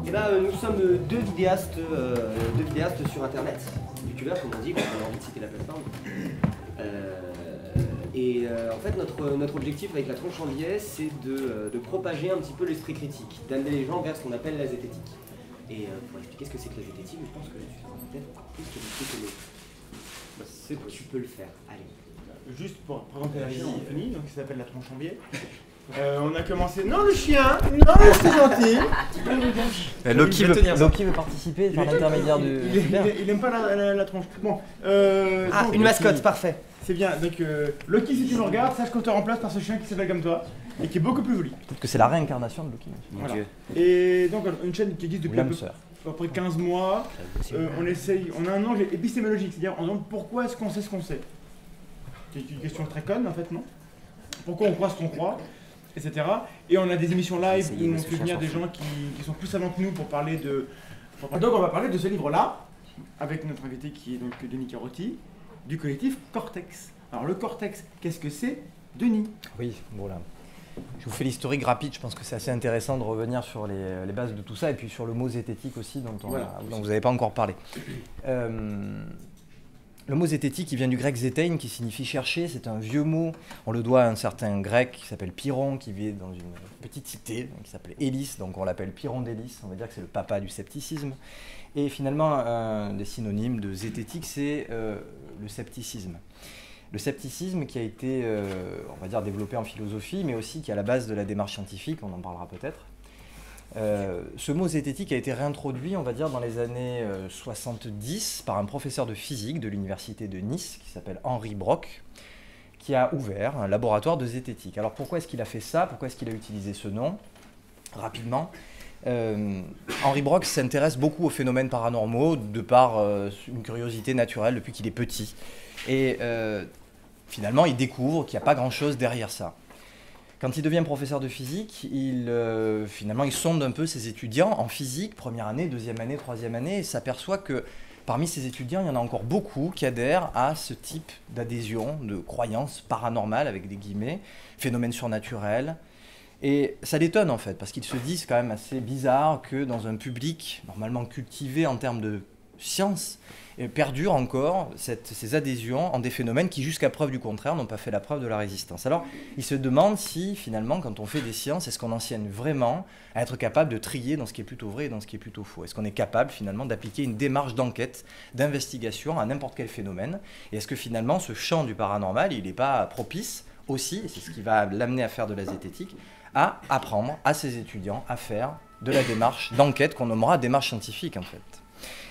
Eh ben, nous sommes deux vidéastes sur internet, youtubeurs comme on dit, quand on a envie de citer la plateforme. En fait, notre objectif avec la tronche en biais, c'est de propager un petit peu l'esprit critique, d'amener les gens vers ce qu'on appelle la zététique. Et pour expliquer ce que c'est que la zététique, je pense que tu sauras peut-être encore plus que l'expliquer que c'est tu peux le faire. Allez. Juste pour présenter la chaîne, on finit, donc ça s'appelle la tronche en biais. On a commencé. Non, le chien. Non, c'est gentil. Loki veut participer par l'intermédiaire de. Il aime pas la tronche. Bon. Donc, une mascotte, parfait. C'est bien. Donc Loki, si tu nous regardes, sache qu'on te remplace par ce chien qui s'appelle comme toi et qui est beaucoup plus joli. Peut-être que c'est la réincarnation de Loki. Voilà. Et donc une chaîne qui existe depuis à peu près 15 mois. On a un angle épistémologique, c'est-à-dire on demande pourquoi est-ce qu'on sait ce qu'on sait. C'est une question très conne en fait, non? Pourquoi on croit ce qu'on croit, etc. Et on a des émissions live où on fait venir des gens qui sont plus savants que nous pour parler de... Donc on va parler de ce livre-là, avec notre invité qui est donc Denis Carotti, du collectif Cortex. Alors le Cortex, qu'est-ce que c'est, Denis? Oui, voilà. Je vous fais l'historique rapide, je pense que c'est assez intéressant de revenir sur les bases de tout ça, et puis sur le mot zététique aussi, dont vous n'avez pas encore parlé. Le mot zététique, il vient du grec zétein, qui signifie chercher. C'est un vieux mot. On le doit à un certain grec qui s'appelle Pyrrhon, qui vit dans une petite cité qui s'appelle Élis. Donc on l'appelle Pyrrhon d'Élis. On va dire que c'est le papa du scepticisme. Et finalement, un des synonymes de zététique, c'est le scepticisme. Le scepticisme qui a été, on va dire, développé en philosophie, mais aussi qui est à la base de la démarche scientifique. On en parlera peut-être. Ce mot zététique a été réintroduit, on va dire, dans les années 70 par un professeur de physique de l'université de Nice qui s'appelle Henri Brock, qui a ouvert un laboratoire de zététique. Alors pourquoi est-ce qu'il a fait ça? Pourquoi est-ce qu'il a utilisé ce nom? Rapidement, Henri Brock s'intéresse beaucoup aux phénomènes paranormaux de par une curiosité naturelle depuis qu'il est petit. Et finalement, il découvre qu'il n'y a pas grand-chose derrière ça. Quand il devient professeur de physique, finalement, il sonde un peu ses étudiants en physique, première année, deuxième année, troisième année, et s'aperçoit que parmi ses étudiants, il y en a encore beaucoup qui adhèrent à ce type d'adhésion, de croyance paranormale, avec des guillemets, phénomènes surnaturels. Et ça l'étonne en fait, parce qu'ils se disent quand même assez bizarre que dans un public normalement cultivé en termes de science, perdure encore ces adhésions en des phénomènes qui, jusqu'à preuve du contraire, n'ont pas fait la preuve de la résistance. Alors, il se demande si, finalement, quand on fait des sciences, est-ce qu'on enseigne vraiment à être capable de trier dans ce qui est plutôt vrai et dans ce qui est plutôt faux? Est-ce qu'on est capable, finalement, d'appliquer une démarche d'enquête, d'investigation à n'importe quel phénomène? Et est-ce que, finalement, ce champ du paranormal, il n'est pas propice aussi, et c'est ce qui va l'amener à faire de la zététique, à apprendre à ses étudiants à faire de la démarche d'enquête qu'on nommera démarche scientifique, en fait.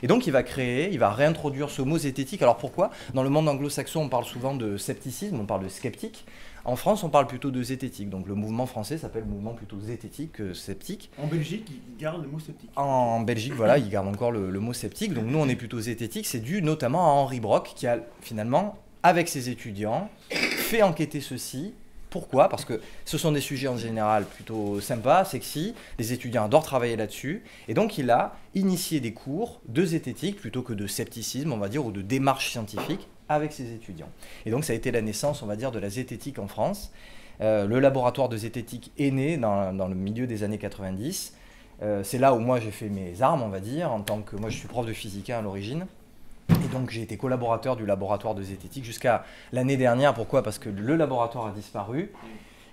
Et donc il va réintroduire ce mot zététique. Alors pourquoi? Dans le monde anglo-saxon, on parle souvent de scepticisme, on parle de sceptique. En France, on parle plutôt de zététique. Donc le mouvement français s'appelle mouvement plutôt zététique que sceptique. En Belgique, ils gardent le mot sceptique. En Belgique, voilà, ils gardent encore le mot sceptique. Donc nous, on est plutôt zététique. C'est dû notamment à Henri Brock qui a finalement, avec ses étudiants, fait enquêter ceci. Pourquoi? Parce que ce sont des sujets en général plutôt sympas, sexy, les étudiants adorent travailler là-dessus, et donc il a initié des cours de zététique plutôt que de scepticisme, on va dire, ou de démarche scientifique avec ses étudiants. Et donc ça a été la naissance, on va dire, de la zététique en France. Le laboratoire de zététique est né dans le milieu des années 90. C'est là où moi j'ai fait mes armes, on va dire, en tant que... Moi je suis prof de physique à l'origine. Et donc j'ai été collaborateur du laboratoire de zététique jusqu'à l'année dernière. Pourquoi? Parce que le laboratoire a disparu.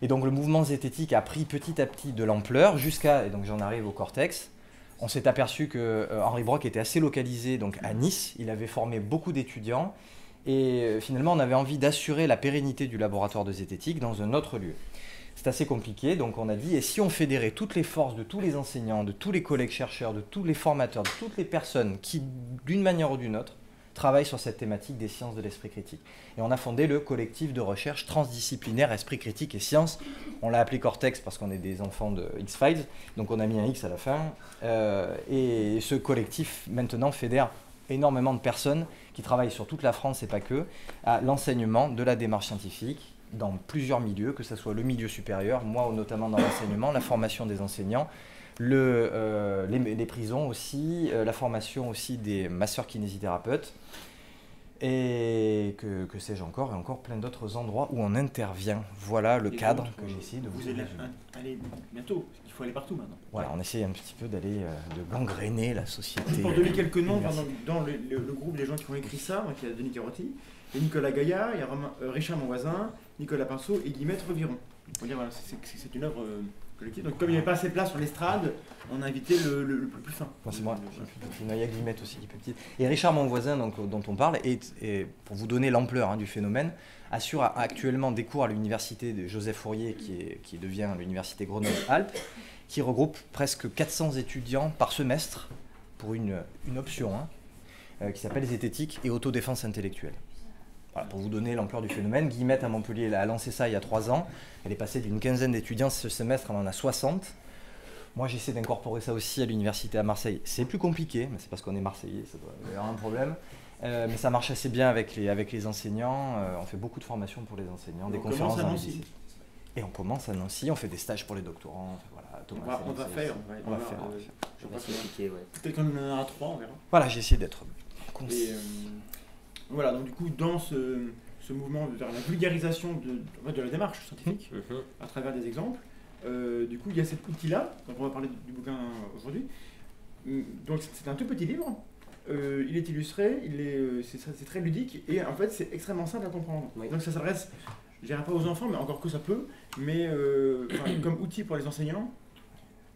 Et donc le mouvement zététique a pris petit à petit de l'ampleur jusqu'à, et donc j'en arrive au Cortex. On s'est aperçu que Henri Brock était assez localisé donc à Nice. Il avait formé beaucoup d'étudiants. Et finalement on avait envie d'assurer la pérennité du laboratoire de zététique dans un autre lieu. C'est assez compliqué, donc on a dit, et si on fédérait toutes les forces de tous les enseignants, de tous les collègues chercheurs, de tous les formateurs, de toutes les personnes qui, d'une manière ou d'une autre, travaillent sur cette thématique des sciences de l'esprit critique. Et on a fondé le collectif de recherche transdisciplinaire Esprit critique et sciences. On l'a appelé Cortex parce qu'on est des enfants de X-Files, donc on a mis un X à la fin. Et ce collectif, maintenant, fédère énormément de personnes qui travaillent sur toute la France et pas que, à l'enseignement de la démarche scientifique dans plusieurs milieux, que ce soit le milieu supérieur, moi notamment dans l'enseignement, la formation des enseignants, les prisons aussi, la formation aussi des masseurs kinésithérapeutes, et que sais-je encore, et encore plein d'autres endroits où on intervient. Voilà le cadre que j'ai essayé de vous allez bientôt, il faut aller partout maintenant. Voilà, on essaye un petit peu d'aller, de gangréner la société. Pour donner quelques noms, dans le groupe des gens qui ont écrit ça, donc il y a Denis Carotti, il y a Nicolas Gaillard, il y a Richard Monvoisin, Nicolas Pinceau et Guillemette Reviron. Dire, voilà, c'est une œuvre collective. Donc comme il n'y avait pas assez de place sur l'estrade, on a invité le plus fin. C'est moi. Il y a Guillemette aussi qui est petit. Et Richard Monvoisin, donc, dont on parle, et pour vous donner l'ampleur du phénomène, assure actuellement des cours à l'université de Joseph Fourier, qui devient l'université Grenoble-Alpes, qui regroupe presque 400 étudiants par semestre pour une option qui s'appelle zététique et autodéfense intellectuelle. Voilà, pour vous donner l'ampleur du phénomène, Guillemette à Montpellier a lancé ça il y a 3 ans. Elle est passée d'une quinzaine d'étudiants ce semestre, elle en a 60. Moi, j'essaie d'incorporer ça aussi à l'université à Marseille. C'est plus compliqué, mais c'est parce qu'on est Marseillais, ça doit y avoir un problème. Mais ça marche assez bien avec les enseignants. On fait beaucoup de formations pour les enseignants, des conférences dans les lycées. Et on commence à Nancy, on fait des stages pour les doctorants. Voilà, Thomas, on va faire. Peut-être qu'on en aura 3, on verra. Voilà, j'ai essayé d'être concis. Voilà, donc du coup, dans ce mouvement vers la vulgarisation de la démarche scientifique, à travers des exemples, du coup, il y a cet outil-là, donc on va parler du bouquin aujourd'hui. Donc c'est un tout petit livre, il est illustré, c'est très ludique, et en fait c'est extrêmement simple à comprendre. Oui. Donc ça s'adresse, je dirais pas aux enfants, mais encore que ça peut, mais comme outil pour les enseignants,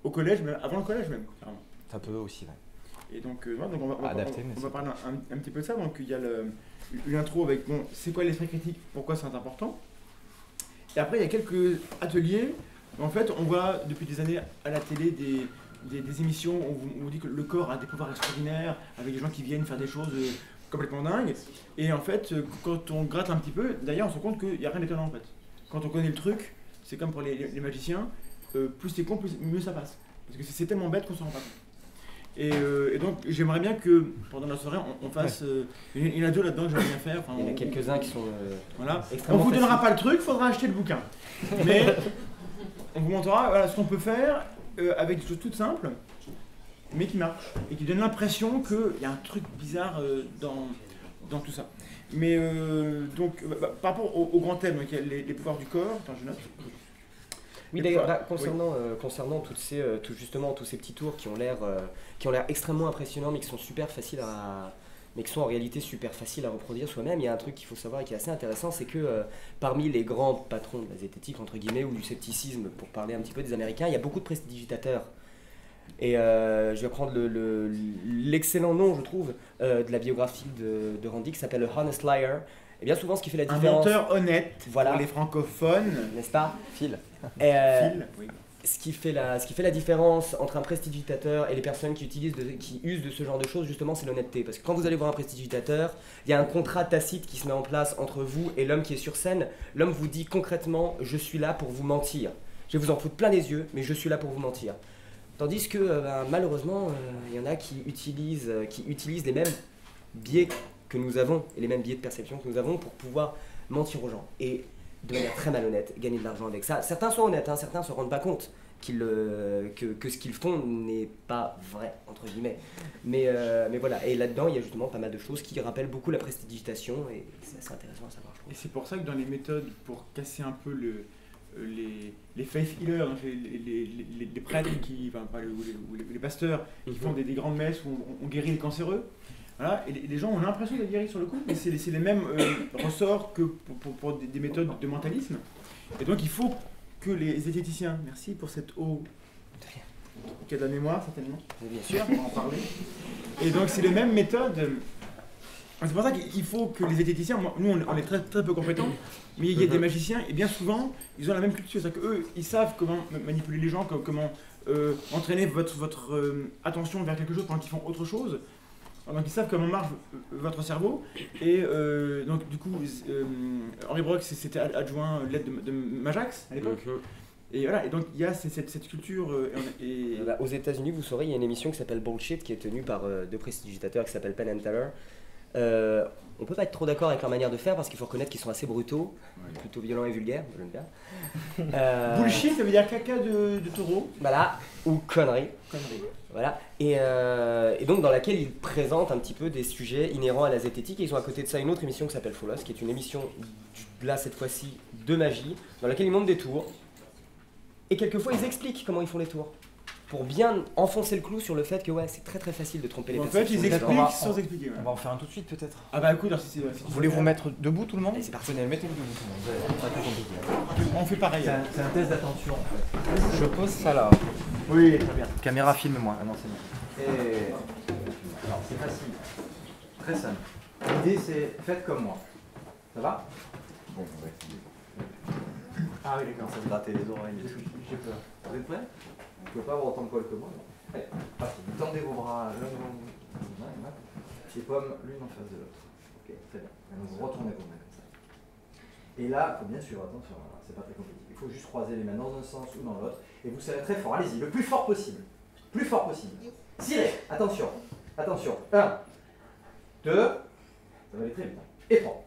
au collège, même avant le collège même, carrément. Ça peut aussi, ouais. Et donc, on va parler un petit peu de ça. Donc il y a une intro avec, bon, c'est quoi l'esprit critique, pourquoi c'est important. Et après il y a quelques ateliers. En fait, on voit depuis des années à la télé des émissions où on vous dit que le corps a des pouvoirs extraordinaires, avec des gens qui viennent faire des choses complètement dingues. Et en fait, quand on gratte un petit peu, d'ailleurs on se rend compte qu'il n'y a rien d'étonnant en fait. Quand on connaît le truc, c'est comme pour les magiciens, plus c'est con, mieux ça passe. Parce que c'est tellement bête qu'on ne s'en rend pas compte. Et donc j'aimerais bien que pendant la soirée on fasse. Il y en a 2 là-dedans que j'aimerais bien faire. Enfin, il y en a quelques-uns qui sont. Voilà. On vous donnera pas le truc, il faudra acheter le bouquin. Mais on vous montrera ce qu'on peut faire avec des choses toutes simples, mais qui marchent et qui donnent l'impression qu'il y a un truc bizarre dans tout ça. Mais donc par rapport au grand thème, donc il y a les pouvoirs du corps, je note. Oui, d'ailleurs, concernant tous ces petits tours qui ont l'air extrêmement impressionnants, mais qui sont super faciles mais qui sont en réalité super faciles à reproduire soi-même, il y a un truc qu'il faut savoir et qui est assez intéressant, c'est que parmi les grands patrons de la zététique, entre guillemets, ou du scepticisme, pour parler un petit peu des Américains, il y a beaucoup de prestidigitateurs. Et je vais prendre l'excellent nom, je trouve, de la biographie de Randi, qui s'appelle « Honest Liar ». Et bien souvent, ce qui fait la différence... Un menteur honnête, voilà, pour les francophones. N'est-ce pas ? Phil. Phil, oui. Ce qui fait la différence entre un prestidigitateur et les personnes qui usent de ce genre de choses, justement, c'est l'honnêteté. Parce que quand vous allez voir un prestidigitateur, il y a un contrat tacite qui se met en place entre vous et l'homme qui est sur scène. L'homme vous dit concrètement « je suis là pour vous mentir ». Je vais vous en foutre plein les yeux, mais je suis là pour vous mentir. Tandis que malheureusement, il y en a qui utilisent les mêmes biais que nous avons, et les mêmes biais de perception que nous avons pour pouvoir mentir aux gens. Et de manière très malhonnête, gagner de l'argent avec ça. Certains sont honnêtes, certains ne se rendent pas compte que ce qu'ils font n'est pas vrai, entre guillemets. Mais voilà, et là-dedans, il y a justement pas mal de choses qui rappellent beaucoup la prestidigitation, et c'est assez intéressant à savoir. Et c'est pour ça que dans les méthodes, pour casser un peu les faith healers, donc les prêtres ou les pasteurs qui font des grandes messes où on guérit les cancéreux, voilà, et les gens ont l'impression d'être guéris sur le coup, mais c'est les mêmes ressorts que pour des méthodes de mentalisme. Et donc il faut que les zététiciens, merci pour cette eau qui a de la mémoire certainement, bien sûr, on va en parler. Et donc c'est les mêmes méthodes. C'est pour ça qu'il faut que les zététiciens, nous on est très, très peu compétents, mais il y a des magiciens et bien souvent ils ont la même culture, c'est-à-dire qu'eux ils savent comment manipuler les gens, comment entraîner votre attention vers quelque chose pendant qu'ils font autre chose. Donc ils savent comment marche votre cerveau, et donc du coup Henri Brock c'était adjoint l'aide de Majax à l'époque. Et voilà, et donc il y a cette culture. Aux États-Unis, vous saurez, il y a une émission qui s'appelle Bullshit qui est tenue par 2 prestidigitateurs qui s'appellent Penn and Teller. On peut pas être trop d'accord avec leur manière de faire parce qu'il faut reconnaître qu'ils sont assez brutaux, plutôt violents et vulgaires, j'aime bien. Bullshit, ça veut dire caca de taureau. Voilà, ou conneries. Voilà. Et donc dans laquelle ils présentent un petit peu des sujets inhérents à la zététique. Et ils ont à côté de ça une autre émission qui s'appelle Folos, qui est une émission, là cette fois-ci, de magie, dans laquelle ils montent des tours. Et quelquefois, ils expliquent comment ils font les tours. Pour bien enfoncer le clou sur le fait que ouais, c'est très très facile de tromper les personnes. En fait, ils expliquent sans expliquer. On va en faire un tout de suite peut-être. Ah bah écoute, si voulez-vous mettre debout tout le monde? Allez, c'est parti. Mettez-vous debout tout le monde. Pas très compliqué. On fait pareil. C'est un test d'attention en fait. Je pose ça là. Oui, très bien. Caméra, filme-moi. Ah non, c'est bon. Et... Alors c'est facile. Très simple. L'idée c'est faites comme moi. Ça va? Bon, on va essayer. Ah oui, d'accord, ça me gratter les oreilles et tout. J'ai peur. Vous êtes prêts? Vous pouvez pas avoir autant de poils que moi. Allez, parti. Vous tendez vos bras l'un devant vous. Les pommes l'une en face de l'autre. Ok, très bien. Maintenant, vous retournez vos mains comme ça. Et là, il faut bien suivre, attention, c'est pas très compliqué. Il faut juste croiser les mains dans un sens ou dans l'autre. Et vous serrez très fort. Allez-y, le plus fort possible. Plus fort possible. Tirez. Attention. Attention. 1, 2. Ça va aller très vite. Et 3.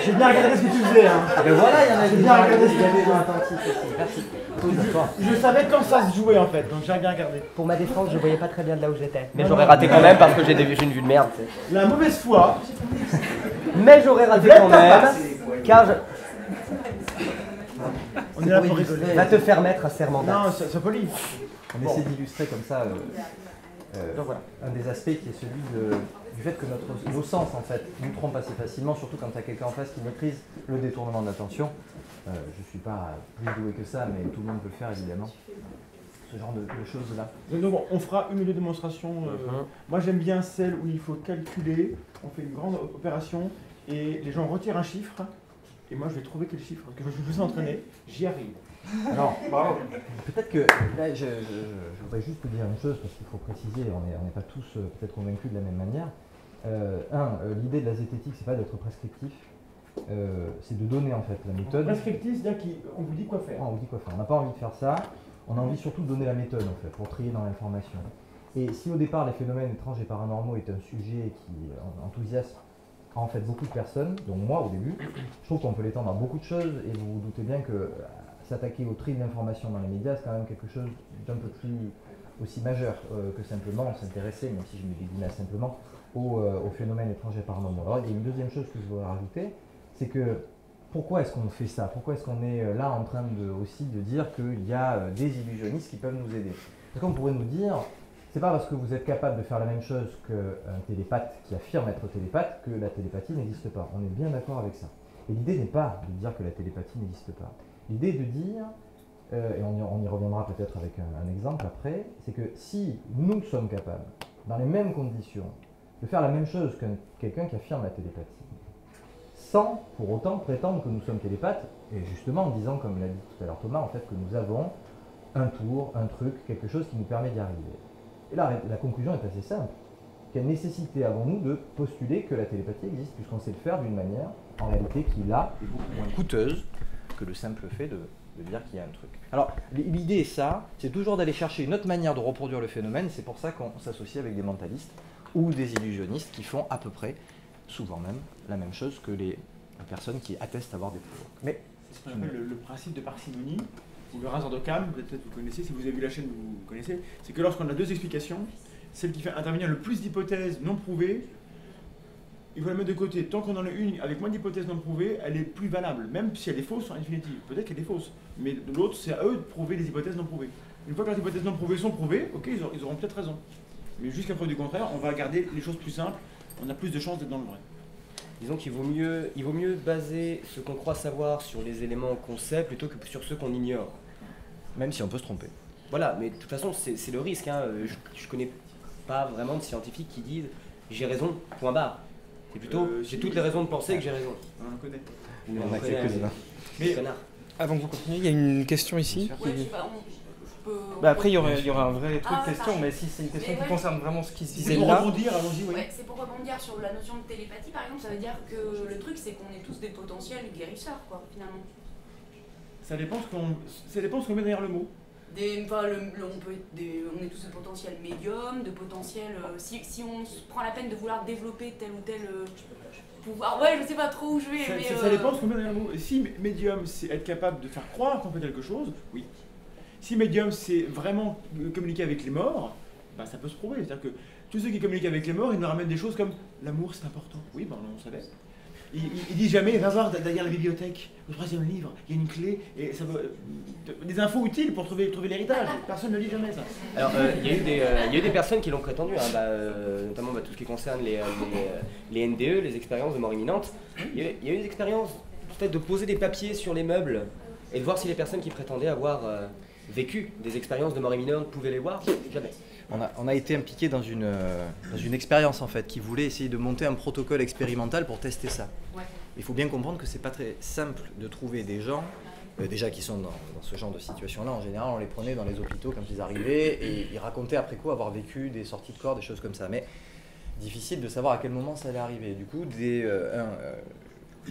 J'ai bien regardé ce que tu faisais. Hein. Ben voilà, il y en a J'ai bien regardé ce que il y avait tu faisais. attentif aussi. Merci. Je savais quand ça se jouait en fait, donc j'ai bien regardé. Pour ma défense, je voyais pas très bien de là où j'étais. Mais j'aurais raté quand même parce que j'ai une vue de merde. La mauvaise foi. Mais j'aurais raté quand même, car je... On est là pour rigoler. Va te faire mettre un serment d'acte. Non, c'est poli. On essaie d'illustrer comme ça Donc voilà. un des aspects qui est celui du fait que nos sens en fait nous trompent assez facilement, surtout quand il y a quelqu'un en face qui maîtrise le détournement de l'attention. Je ne suis pas plus doué que ça, mais tout le monde peut le faire évidemment. Ce genre de choses-là. Donc on fera une ou deux démonstrations. Moi j'aime bien celle où il faut calculer, on fait une grande opération et les gens retirent un chiffre et moi je vais trouver quel chiffre, que je me suis entraîné, j'y arrive. Alors, peut-être que là je voudrais juste te dire une chose parce qu'il faut préciser, on n'est pas tous peut-être convaincus de la même manière. L'idée de la zététique c'est pas d'être prescriptif, c'est de donner en fait la méthode. Prescriptif, c'est-à-dire qu'on vous dit quoi faire. On vous dit quoi faire, on n'a pas envie de faire ça. On a envie surtout de donner la méthode en fait, pour trier dans l'information. Et si au départ les phénomènes étranges et paranormaux est un sujet qui enthousiasme en fait beaucoup de personnes, dont moi au début, je trouve qu'on peut l'étendre à beaucoup de choses et vous vous doutez bien que s'attaquer au tri de l'information dans les médias c'est quand même quelque chose d'un peu plus aussi majeur que simplement s'intéresser, même si je me déguise simplement, aux phénomènes étranges et paranormaux. Alors il y a une deuxième chose que je voudrais rajouter, c'est que pourquoi est-ce qu'on fait ça? Pourquoi est-ce qu'on est là en train aussi de dire qu'il y a des illusionnistes qui peuvent nous aider? Parce qu'on pourrait nous dire, c'est pas parce que vous êtes capable de faire la même chose qu'un télépathe qui affirme être télépathe que la télépathie n'existe pas. On est bien d'accord avec ça. Et l'idée n'est pas de dire que la télépathie n'existe pas. L'idée est de dire, et on y reviendra peut-être avec un exemple après, c'est que si nous sommes capables, dans les mêmes conditions, de faire la même chose que quelqu'un qui affirme la télépathie, sans pour autant prétendre que nous sommes télépathes, et justement en disant, comme l'a dit tout à l'heure Thomas, en fait que nous avons un tour, un truc, quelque chose qui nous permet d'y arriver. Et là, la conclusion est assez simple. Quelle nécessité avons-nous de postuler que la télépathie existe, puisqu'on sait le faire d'une manière, en réalité, qui là est beaucoup moins coûteuse que le simple fait de dire qu'il y a un truc. Alors, l'idée est ça, c'est toujours d'aller chercher une autre manière de reproduire le phénomène, c'est pour ça qu'on s'associe avec des mentalistes ou des illusionnistes qui font à peu près, souvent même, la même chose que les personnes qui attestent avoir des pouvoirs. Mais c'est ce qu'on appelle le principe de parcimonie, ou le raseur d'Occam, peut-être vous connaissez, si vous avez vu la chaîne, vous connaissez, c'est que lorsqu'on a deux explications, celle qui fait intervenir le plus d'hypothèses non prouvées, il faut la mettre de côté. Tant qu'on en a une avec moins d'hypothèses non prouvées, elle est plus valable, même si elle est fausse en définitive. Peut-être qu'elle est fausse, mais de l'autre, c'est à eux de prouver les hypothèses non prouvées. Une fois que les hypothèses non prouvées sont prouvées, ok, ils auront peut-être raison. Mais jusqu'à preuve du contraire, on va garder les choses plus simples, on a plus de chances d'être dans le vrai. Disons qu'il vaut mieux baser ce qu'on croit savoir sur les éléments qu'on sait plutôt que sur ceux qu'on ignore. Même si on peut se tromper. Voilà, mais de toute façon, c'est le risque. Hein. Je connais pas vraiment de scientifiques qui disent « j'ai raison, point barre ». C'est plutôt « j'ai toutes les raisons de penser que j'ai raison ». On en connaît. On a quelques-uns. Mais avant que vous continuiez, il y a une question ici. Ouais, je sais pas, après, il y aurait un vrai truc de question, mais si c'est une question qui concerne vraiment ce qui se disait là. Allons-y, oui. Ouais, c'est pour rebondir sur la notion de télépathie, par exemple, ça veut dire que le truc, c'est qu'on est tous des potentiels guérisseurs, quoi, finalement. Ça dépend ce qu'on met derrière le mot. On est tous de potentiels médiums, de potentiels... si on se prend la peine de vouloir développer tel ou tel pouvoir... Ouais, je sais pas trop où je vais, mais... Ça dépend ce qu'on met derrière le mot. Si médium, c'est être capable de faire croire qu'on fait quelque chose, oui. Si médium, c'est vraiment communiquer avec les morts, bah, ça peut se prouver. C'est-à-dire que tous ceux qui communiquent avec les morts, ils nous ramènent des choses comme l'amour, c'est important. Oui, ben on savait. Ils disent jamais, va voir derrière la bibliothèque, au 3e livre, il y a une clé, et ça va, des infos utiles pour trouver l'héritage. Personne ne dit jamais ça. Alors, il y a eu des personnes qui l'ont prétendu, hein, notamment tout ce qui concerne les NDE, les expériences de mort imminente. Il y a eu des expériences de poser des papiers sur les meubles et de voir si les personnes qui prétendaient avoir vécu des expériences de mort imminente pouvaient les voir. Jamais. On a été impliqué dans une expérience en fait qui voulait essayer de monter un protocole expérimental pour tester ça. Ouais. Il faut bien comprendre que c'est pas très simple de trouver des gens déjà qui sont dans ce genre de situation-là. En général, on les prenait dans les hôpitaux quand ils arrivaient et ils racontaient après coup avoir vécu des sorties de corps, des choses comme ça. Mais difficile de savoir à quel moment ça allait arriver. Du coup,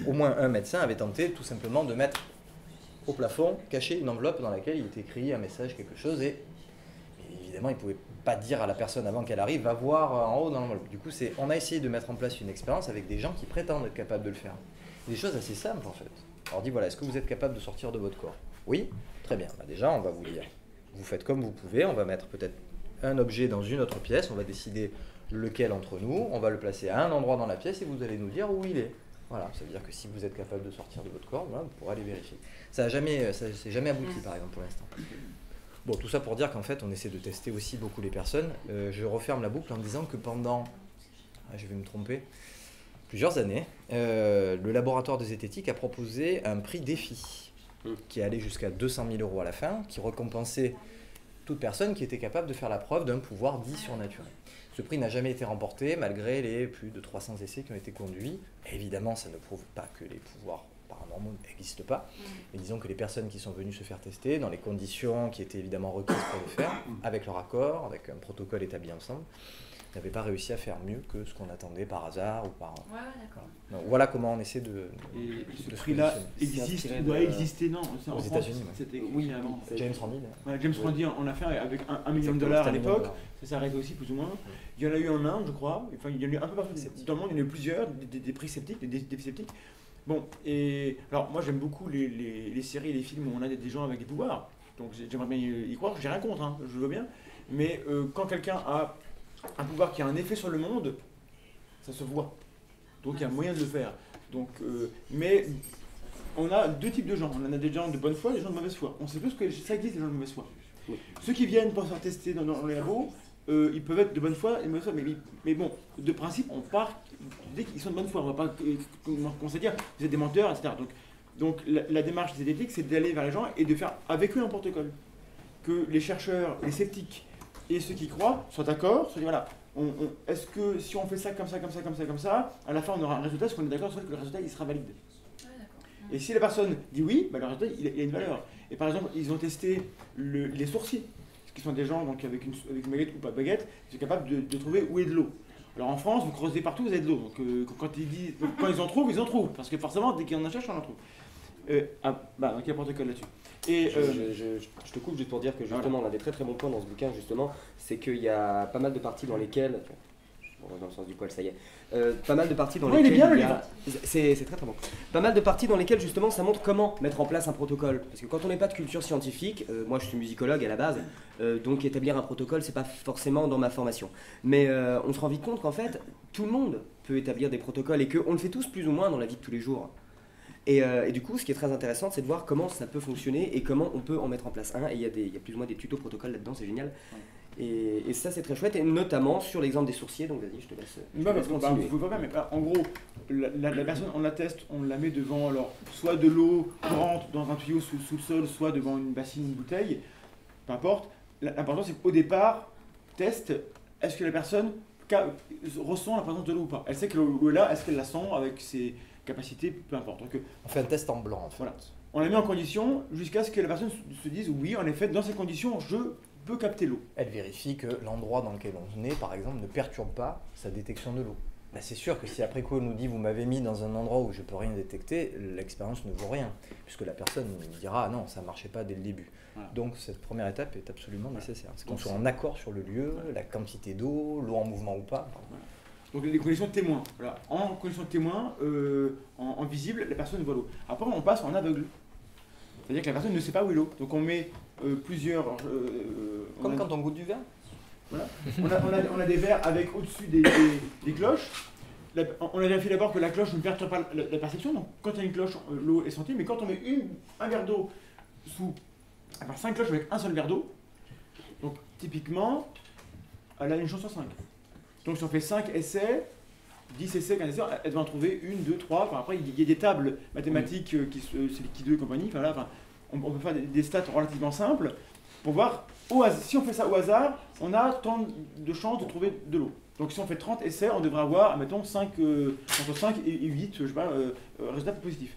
au moins un médecin avait tenté tout simplement de mettre au plafond, caché une enveloppe dans laquelle il était écrit un message, quelque chose, et évidemment, il ne pouvait pas dire à la personne avant qu'elle arrive, va voir en haut dans l'enveloppe. Du coup, on a essayé de mettre en place une expérience avec des gens qui prétendent être capables de le faire. Des choses assez simples en fait. Alors on dit voilà, est-ce que vous êtes capable de sortir de votre corps? Oui, très bien. Déjà, on va vous dire, vous faites comme vous pouvez, on va mettre peut-être un objet dans une autre pièce, on va décider lequel entre nous, on va le placer à un endroit dans la pièce et vous allez nous dire où il est. Voilà, ça veut dire que si vous êtes capable de sortir de votre corps, voilà, vous pourrez aller vérifier. Ça s'est jamais abouti par exemple pour l'instant. Bon, tout ça pour dire qu'en fait, on essaie de tester aussi beaucoup les personnes. Je referme la boucle en disant que pendant, je vais me tromper, plusieurs années, le laboratoire de zététique a proposé un prix défi qui allait jusqu'à 200 000 € à la fin, qui récompensait toute personne qui était capable de faire la preuve d'un pouvoir dit surnaturel. Ce prix n'a jamais été remporté malgré les plus de 300 essais qui ont été conduits. Et évidemment, ça ne prouve pas que les pouvoirs paranormaux n'existent pas. Mais disons que les personnes qui sont venues se faire tester, dans les conditions qui étaient évidemment requises pour le faire, avec leur accord, avec un protocole établi ensemble, n'avaient pas réussi à faire mieux que ce qu'on attendait par hasard ou par... Ouais, d'accord. Donc, voilà comment on essaie de... Et ce prix-là existe, doit exister, non, c'est aux États-Unis. C'était oui avant. James Randi. James Randi, on l'a fait avec $1 million à l'époque. Ça s'est arrêté aussi plus ou moins. Il y en a eu en Inde, je crois. Enfin, il y en a eu un peu partout dans le monde. Il y en a eu plusieurs, des prix sceptiques, des défis sceptiques. Bon, et alors moi j'aime beaucoup les séries et les films où on a des gens avec des pouvoirs. Donc j'aimerais bien y croire. J'ai rien contre, hein, je veux bien. Mais quand quelqu'un a un pouvoir qui a un effet sur le monde, ça se voit. Donc il y a moyen de le faire. Donc, mais on a deux types de gens. On a des gens de bonne foi et des gens de mauvaise foi. On sait tous que ça existe, des gens de mauvaise foi. Oui. Ceux qui viennent pour se faire tester dans les labos, ils peuvent être de bonne foi et de mauvaise foi. Mais bon, de principe, on part dès qu'ils sont de bonne foi. On ne va pas commencer à dire vous êtes des menteurs, etc. Donc la démarche zététique, c'est d'aller vers les gens et de faire avec eux un protocole. Que les chercheurs, les sceptiques et ceux qui croient soient d'accord, se disent voilà, est-ce que si on fait ça comme ça, comme ça, comme ça, comme ça, à la fin on aura un résultat, est-ce qu'on est d'accord sur le que le résultat il sera valide. Ouais, et si la personne dit oui, bah, le résultat il a une valeur. Et par exemple, ils ont testé les sourciers, qui sont des gens donc, avec une baguette ou pas de baguette, ils sont capables de trouver où est de l'eau. Alors en France, vous creusez partout, vous avez de l'eau. Donc quand ils en trouvent, ils en trouvent. Parce que forcément, dès qu'ils en cherchent, on en trouve. Donc il y a un protocole là-dessus. Et je te coupe juste pour dire que justement on a des très très bons points dans ce bouquin justement, c'est qu'il y a pas mal de parties dans lesquelles, dans le sens du poil ça y est, pas mal de parties dans lesquelles il est bien, le livre. C'est très très bon. Pas mal de parties dans lesquelles justement ça montre comment mettre en place un protocole. Parce que quand on n'est pas de culture scientifique, moi je suis musicologue à la base, donc établir un protocole c'est pas forcément dans ma formation. Mais on se rend vite compte qu'en fait tout le monde peut établir des protocoles et qu'on le fait tous plus ou moins dans la vie de tous les jours. Et du coup, ce qui est très intéressant, c'est de voir comment ça peut fonctionner et comment on peut en mettre en place un. Et il y a plus ou moins des tutos protocoles là-dedans, c'est génial. Et ça, c'est très chouette, et notamment sur l'exemple des sourciers. Donc vas-y, je te laisse. Vous pouvez pas, mais en gros, la personne, on la teste, on la met devant soit de l'eau courante dans un tuyau sous le sol, soit devant une bassine, une bouteille, peu importe. L'important, c'est qu'au départ, teste, est-ce que la personne ressent la présence de l'eau ou pas. Elle sait que l'eau est là, est-ce qu'elle la sent avec ses capacité, peu importe. Donc, on fait un test en blanc en fait. Voilà. On la met en condition jusqu'à ce que la personne se dise oui, en effet, dans ces conditions, je peux capter l'eau. Elle vérifie que l'endroit dans lequel on est, par exemple, ne perturbe pas sa détection de l'eau. Bah, c'est sûr que si après coup on nous dit vous m'avez mis dans un endroit où je ne peux rien détecter, l'expérience ne vaut rien, puisque la personne dira ah non, ça ne marchait pas dès le début. Voilà. Donc cette première étape est absolument nécessaire. C'est qu'on soit en accord sur le lieu, la quantité d'eau, l'eau en mouvement ou pas. Voilà. Donc les conditions de témoin. Voilà. En conditions de témoin, en visible, la personne voit l'eau. Après, on passe en aveugle. C'est-à-dire que la personne ne sait pas où est l'eau. Donc on met plusieurs... Comme quand on goûte du vin. Voilà. On a des verres avec au-dessus des cloches. on a vérifié d'abord que la cloche ne perturbe pas la perception. Donc quand il y a une cloche, l'eau est sentie. Mais quand on met un verre d'eau sous 5 cloches avec un seul verre d'eau, donc typiquement, elle a une chance sur 5. Donc si on fait 5 essais, 10 essais, 15 essais, elle va en trouver 1, 2, 3. Enfin, après, il y a des tables mathématiques, c'est liquideux et compagnie. Enfin, là, on peut faire des stats relativement simples pour voir, si on fait ça au hasard, on a tant de chances de trouver de l'eau. Donc si on fait 30 essais, on devrait avoir, mettons, entre 5 et 8, je sais pas, résultats positifs.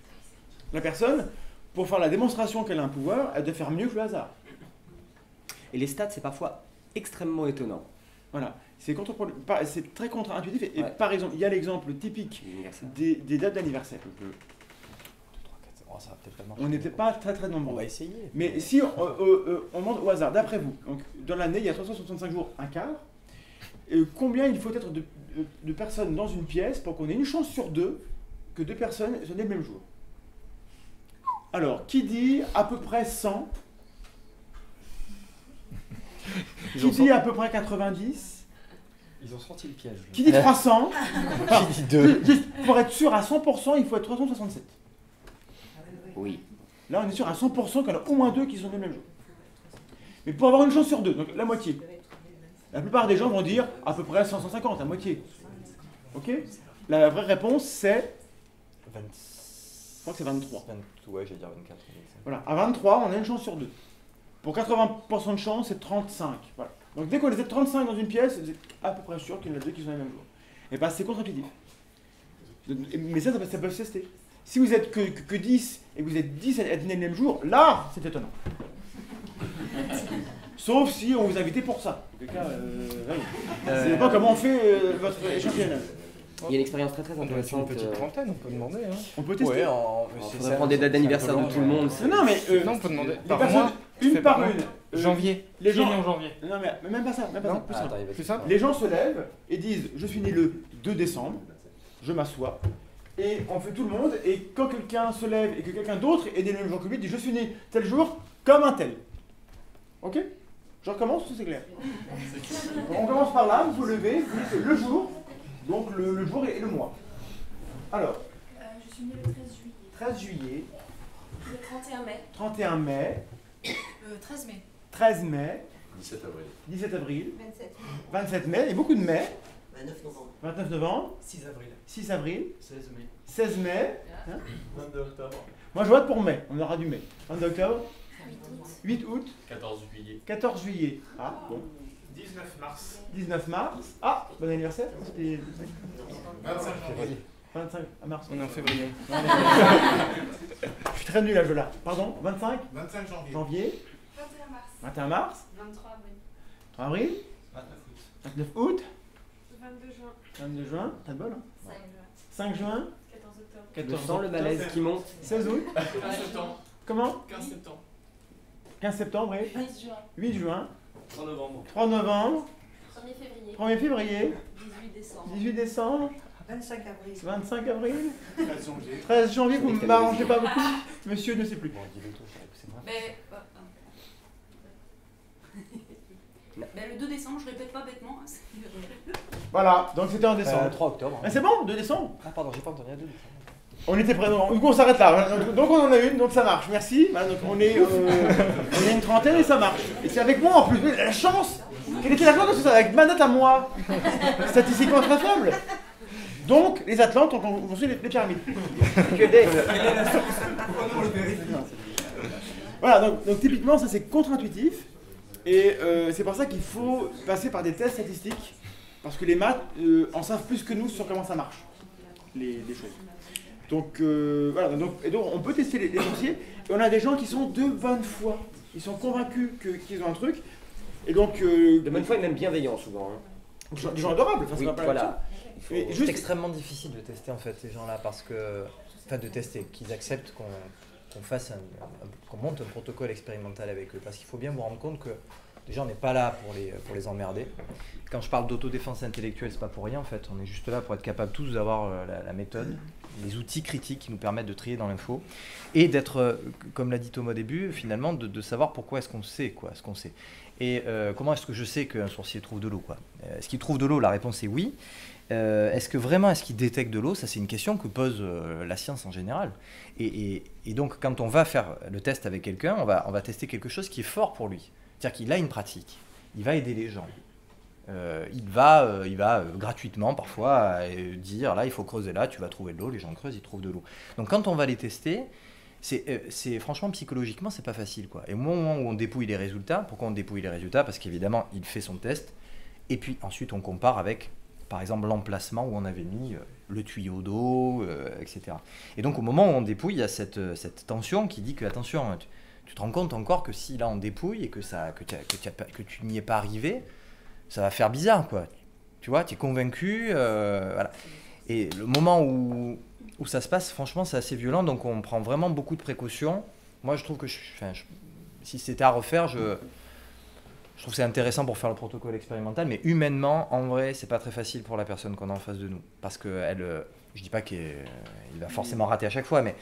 La personne, pour faire la démonstration qu'elle a un pouvoir, elle doit faire mieux que le hasard. Et les stats, c'est parfois extrêmement étonnant. Voilà, c'est très contre-intuitif. Et par exemple, il y a l'exemple typique des dates d'anniversaire. On n'était pas très nombreux. On va essayer. Mais si on demande au hasard, d'après vous, donc, dans l'année, il y a 365 jours, un quart. Combien il faut être de personnes dans une pièce pour qu'on ait une chance sur 2 que 2 personnes soient nées le même jour? Alors, qui dit à peu près 100? Qui dit à peu près 90? Ils ont senti le piège. Qui dit 300? Qui dit 2? Pour être sûr à 100%, il faut être 367. Oui. Là, on est sûr à 100% qu'il y en a au moins 2 qui sont nés le même jour. Mais pour avoir une chance sur 2, donc la moitié. La plupart des gens vont dire à peu près 150, la moitié. Ok? La vraie réponse, c'est... Je crois que c'est 23. Ouais, j'allais dire 24. Voilà, à 23, on a une chance sur 2. Pour 80% de chance, c'est 35. Voilà. Donc dès qu'on est 35 dans une pièce, c'est à peu près sûr qu'il y en a 2 qui sont les mêmes jour. Et bien c'est contre-intuitif. Mais ça peut se tester. Si vous êtes que 10 et que vous êtes 10 à être nés le même jour, là, c'est étonnant. Sauf si on vous invitait pour ça. En tout cas, je ne sais pas comment on fait votre échantillonnage. Il y a une expérience très intéressante. Une petite trentaine, on peut demander. Hein. On peut tester. Il faudrait prendre des dates d'anniversaire de tout le monde. Non, mais non, on peut demander. Par mois, une par une. Janvier. Les gens en janvier. Non, mais même pas ça. Même pas ça. Plus simple. Les gens se lèvent et disent je suis né le 2 décembre, je m'assois. Et on fait tout le monde. Et quand quelqu'un se lève et que quelqu'un d'autre est né le même jour que lui, dit je suis né tel jour comme un tel. Ok? Je recommence ou c'est clair? On commence par là, vous vous levez, vous dites le jour, donc le jour et le mois. Alors, je suis née le 13 juillet. 13 juillet. Le 31 mai. 31 mai. 13 mai. 13 mai. 17 avril. 17 avril. 27 mai. 27 mai, il y a beaucoup de mai. 29 novembre. 29 novembre. 6 avril. 6 avril. 16 mai. 16 mai. Hein? 22 octobre. Moi je vote pour mai, on aura du mai. 22 octobre. 8 août. 14 juillet. 14 juillet. Ah, bon. 19 mars. 19 mars. Ah, bon anniversaire. C'était 25 janvier. 25 mars. On est en février. Je suis très nul à jeu là. Pardon, 25 25 janvier. janvier. 21 mars. 21 mars. 23 avril. 3 avril. 29 août. 29 août. 22 juin. 22 juin. T'as de bol, hein. 5 juin. 5 juin. 14 octobre. 14 Je sens le malaise qui monte. 16 août. 15 septembre. Comment 15 septembre. 15 septembre et 10 juin. 8 juin. 3 novembre. 3 novembre. 1er février. 1er février. 18 décembre. 18 décembre. 25 avril. 25 avril. 13 janvier. 13 janvier, vous ne m'arrangez pas beaucoup. Monsieur ne sait plus. Mais, le 2 décembre, je répète pas bêtement. Hein, Voilà, donc c'était en décembre. 3 octobre. Ah, c'est bon, 2 décembre. Ah pardon, j'ai pas entendu. 2 décembre. On était prêts, du coup on s'arrête là. Donc on en a une, donc ça marche. Merci. Voilà, donc on est une trentaine et ça marche. Et c'est avec moi en plus. La chance. Quelle était la chance que c'est avec ma note à moi. Statistiquement très faible. Donc les Atlantes ont construit les pyramides. Voilà, donc typiquement ça c'est contre-intuitif. Et c'est pour ça qu'il faut passer par des tests statistiques. Parce que les maths en savent plus que nous sur comment ça marche. Les choses. Donc voilà, donc on peut tester les sorciers, et on a des gens qui sont de bonne foi, ils sont convaincus qu'ils ont un truc, et donc... de bonne foi et même bienveillants souvent. Hein. Des gens adorables, enfin, oui, c'est pas voilà. C'est extrêmement difficile de tester en fait ces gens-là, parce que... Enfin de tester, qu'ils acceptent qu'on monte un protocole expérimental avec eux, parce qu'il faut bien vous rendre compte que déjà on n'est pas là pour les emmerder. Quand je parle d'autodéfense intellectuelle, c'est pas pour rien en fait, on est juste là pour être capable tous d'avoir la méthode, les outils critiques qui nous permettent de trier dans l'info et d'être, comme l'a dit Thomas au début, finalement de savoir pourquoi est-ce qu'on sait ce qu'on sait. Et comment est-ce que je sais qu'un sorcier trouve de l'eau, quoi. Est-ce qu'il trouve de l'eau? La réponse est oui. est-ce que vraiment, est-ce qu'il détecte de l'eau? Ça, c'est une question que pose la science en général. Et donc, quand on va faire le test avec quelqu'un, on va tester quelque chose qui est fort pour lui. C'est-à-dire qu'il a une pratique, il va aider les gens. Il va gratuitement parfois dire là il faut creuser là, tu vas trouver de l'eau, les gens creusent, ils trouvent de l'eau. Donc quand on va les tester, c'est franchement psychologiquement c'est pas facile quoi. Et au moment où on dépouille les résultats, pourquoi on dépouille les résultats? Parce qu'évidemment il fait son test et puis ensuite on compare avec par exemple l'emplacement où on avait mis le tuyau d'eau, etc. Et donc au moment où on dépouille, il y a cette tension qui dit que attention, tu te rends compte encore que si là on dépouille et que tu n'y es pas arrivé, ça va faire bizarre, quoi. Tu vois, tu es convaincu, voilà. Et le moment où ça se passe, franchement, c'est assez violent, donc on prend vraiment beaucoup de précautions. Moi, je trouve que, si c'était à refaire, je trouve que c'est intéressant pour faire le protocole expérimental, mais humainement, en vrai, c'est pas très facile pour la personne qu'on a en face de nous. Parce que je dis pas qu'il va forcément rater à chaque fois, mais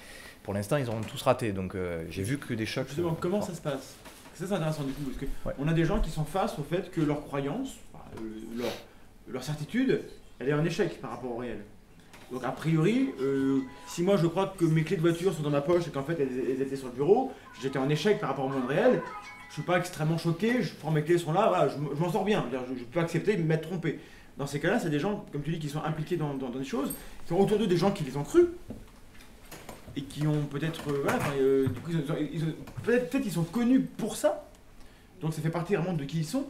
pour l'instant, ils auront tous raté. Donc, j'ai vu que des chocs. Justement, comment ça se passe? Ça, c'est intéressant du coup, parce qu'on a des gens qui sont face au fait que leur croyance, leur certitude, elle est un échec par rapport au réel. Donc a priori, si moi je crois que mes clés de voiture sont dans ma poche et qu'en fait elles étaient sur le bureau, j'étais en échec par rapport au monde réel, je suis pas extrêmement choqué, je prends mes clés sont là, voilà, je m'en sors bien, je peux accepter de m'être trompé. Dans ces cas-là, c'est des gens, comme tu dis, qui sont impliqués dans des choses, qui ont autour d'eux des gens qui les ont crus, et qui ont peut-être, du coup, peut-être ils sont connus pour ça, donc ça fait partie vraiment de qui ils sont.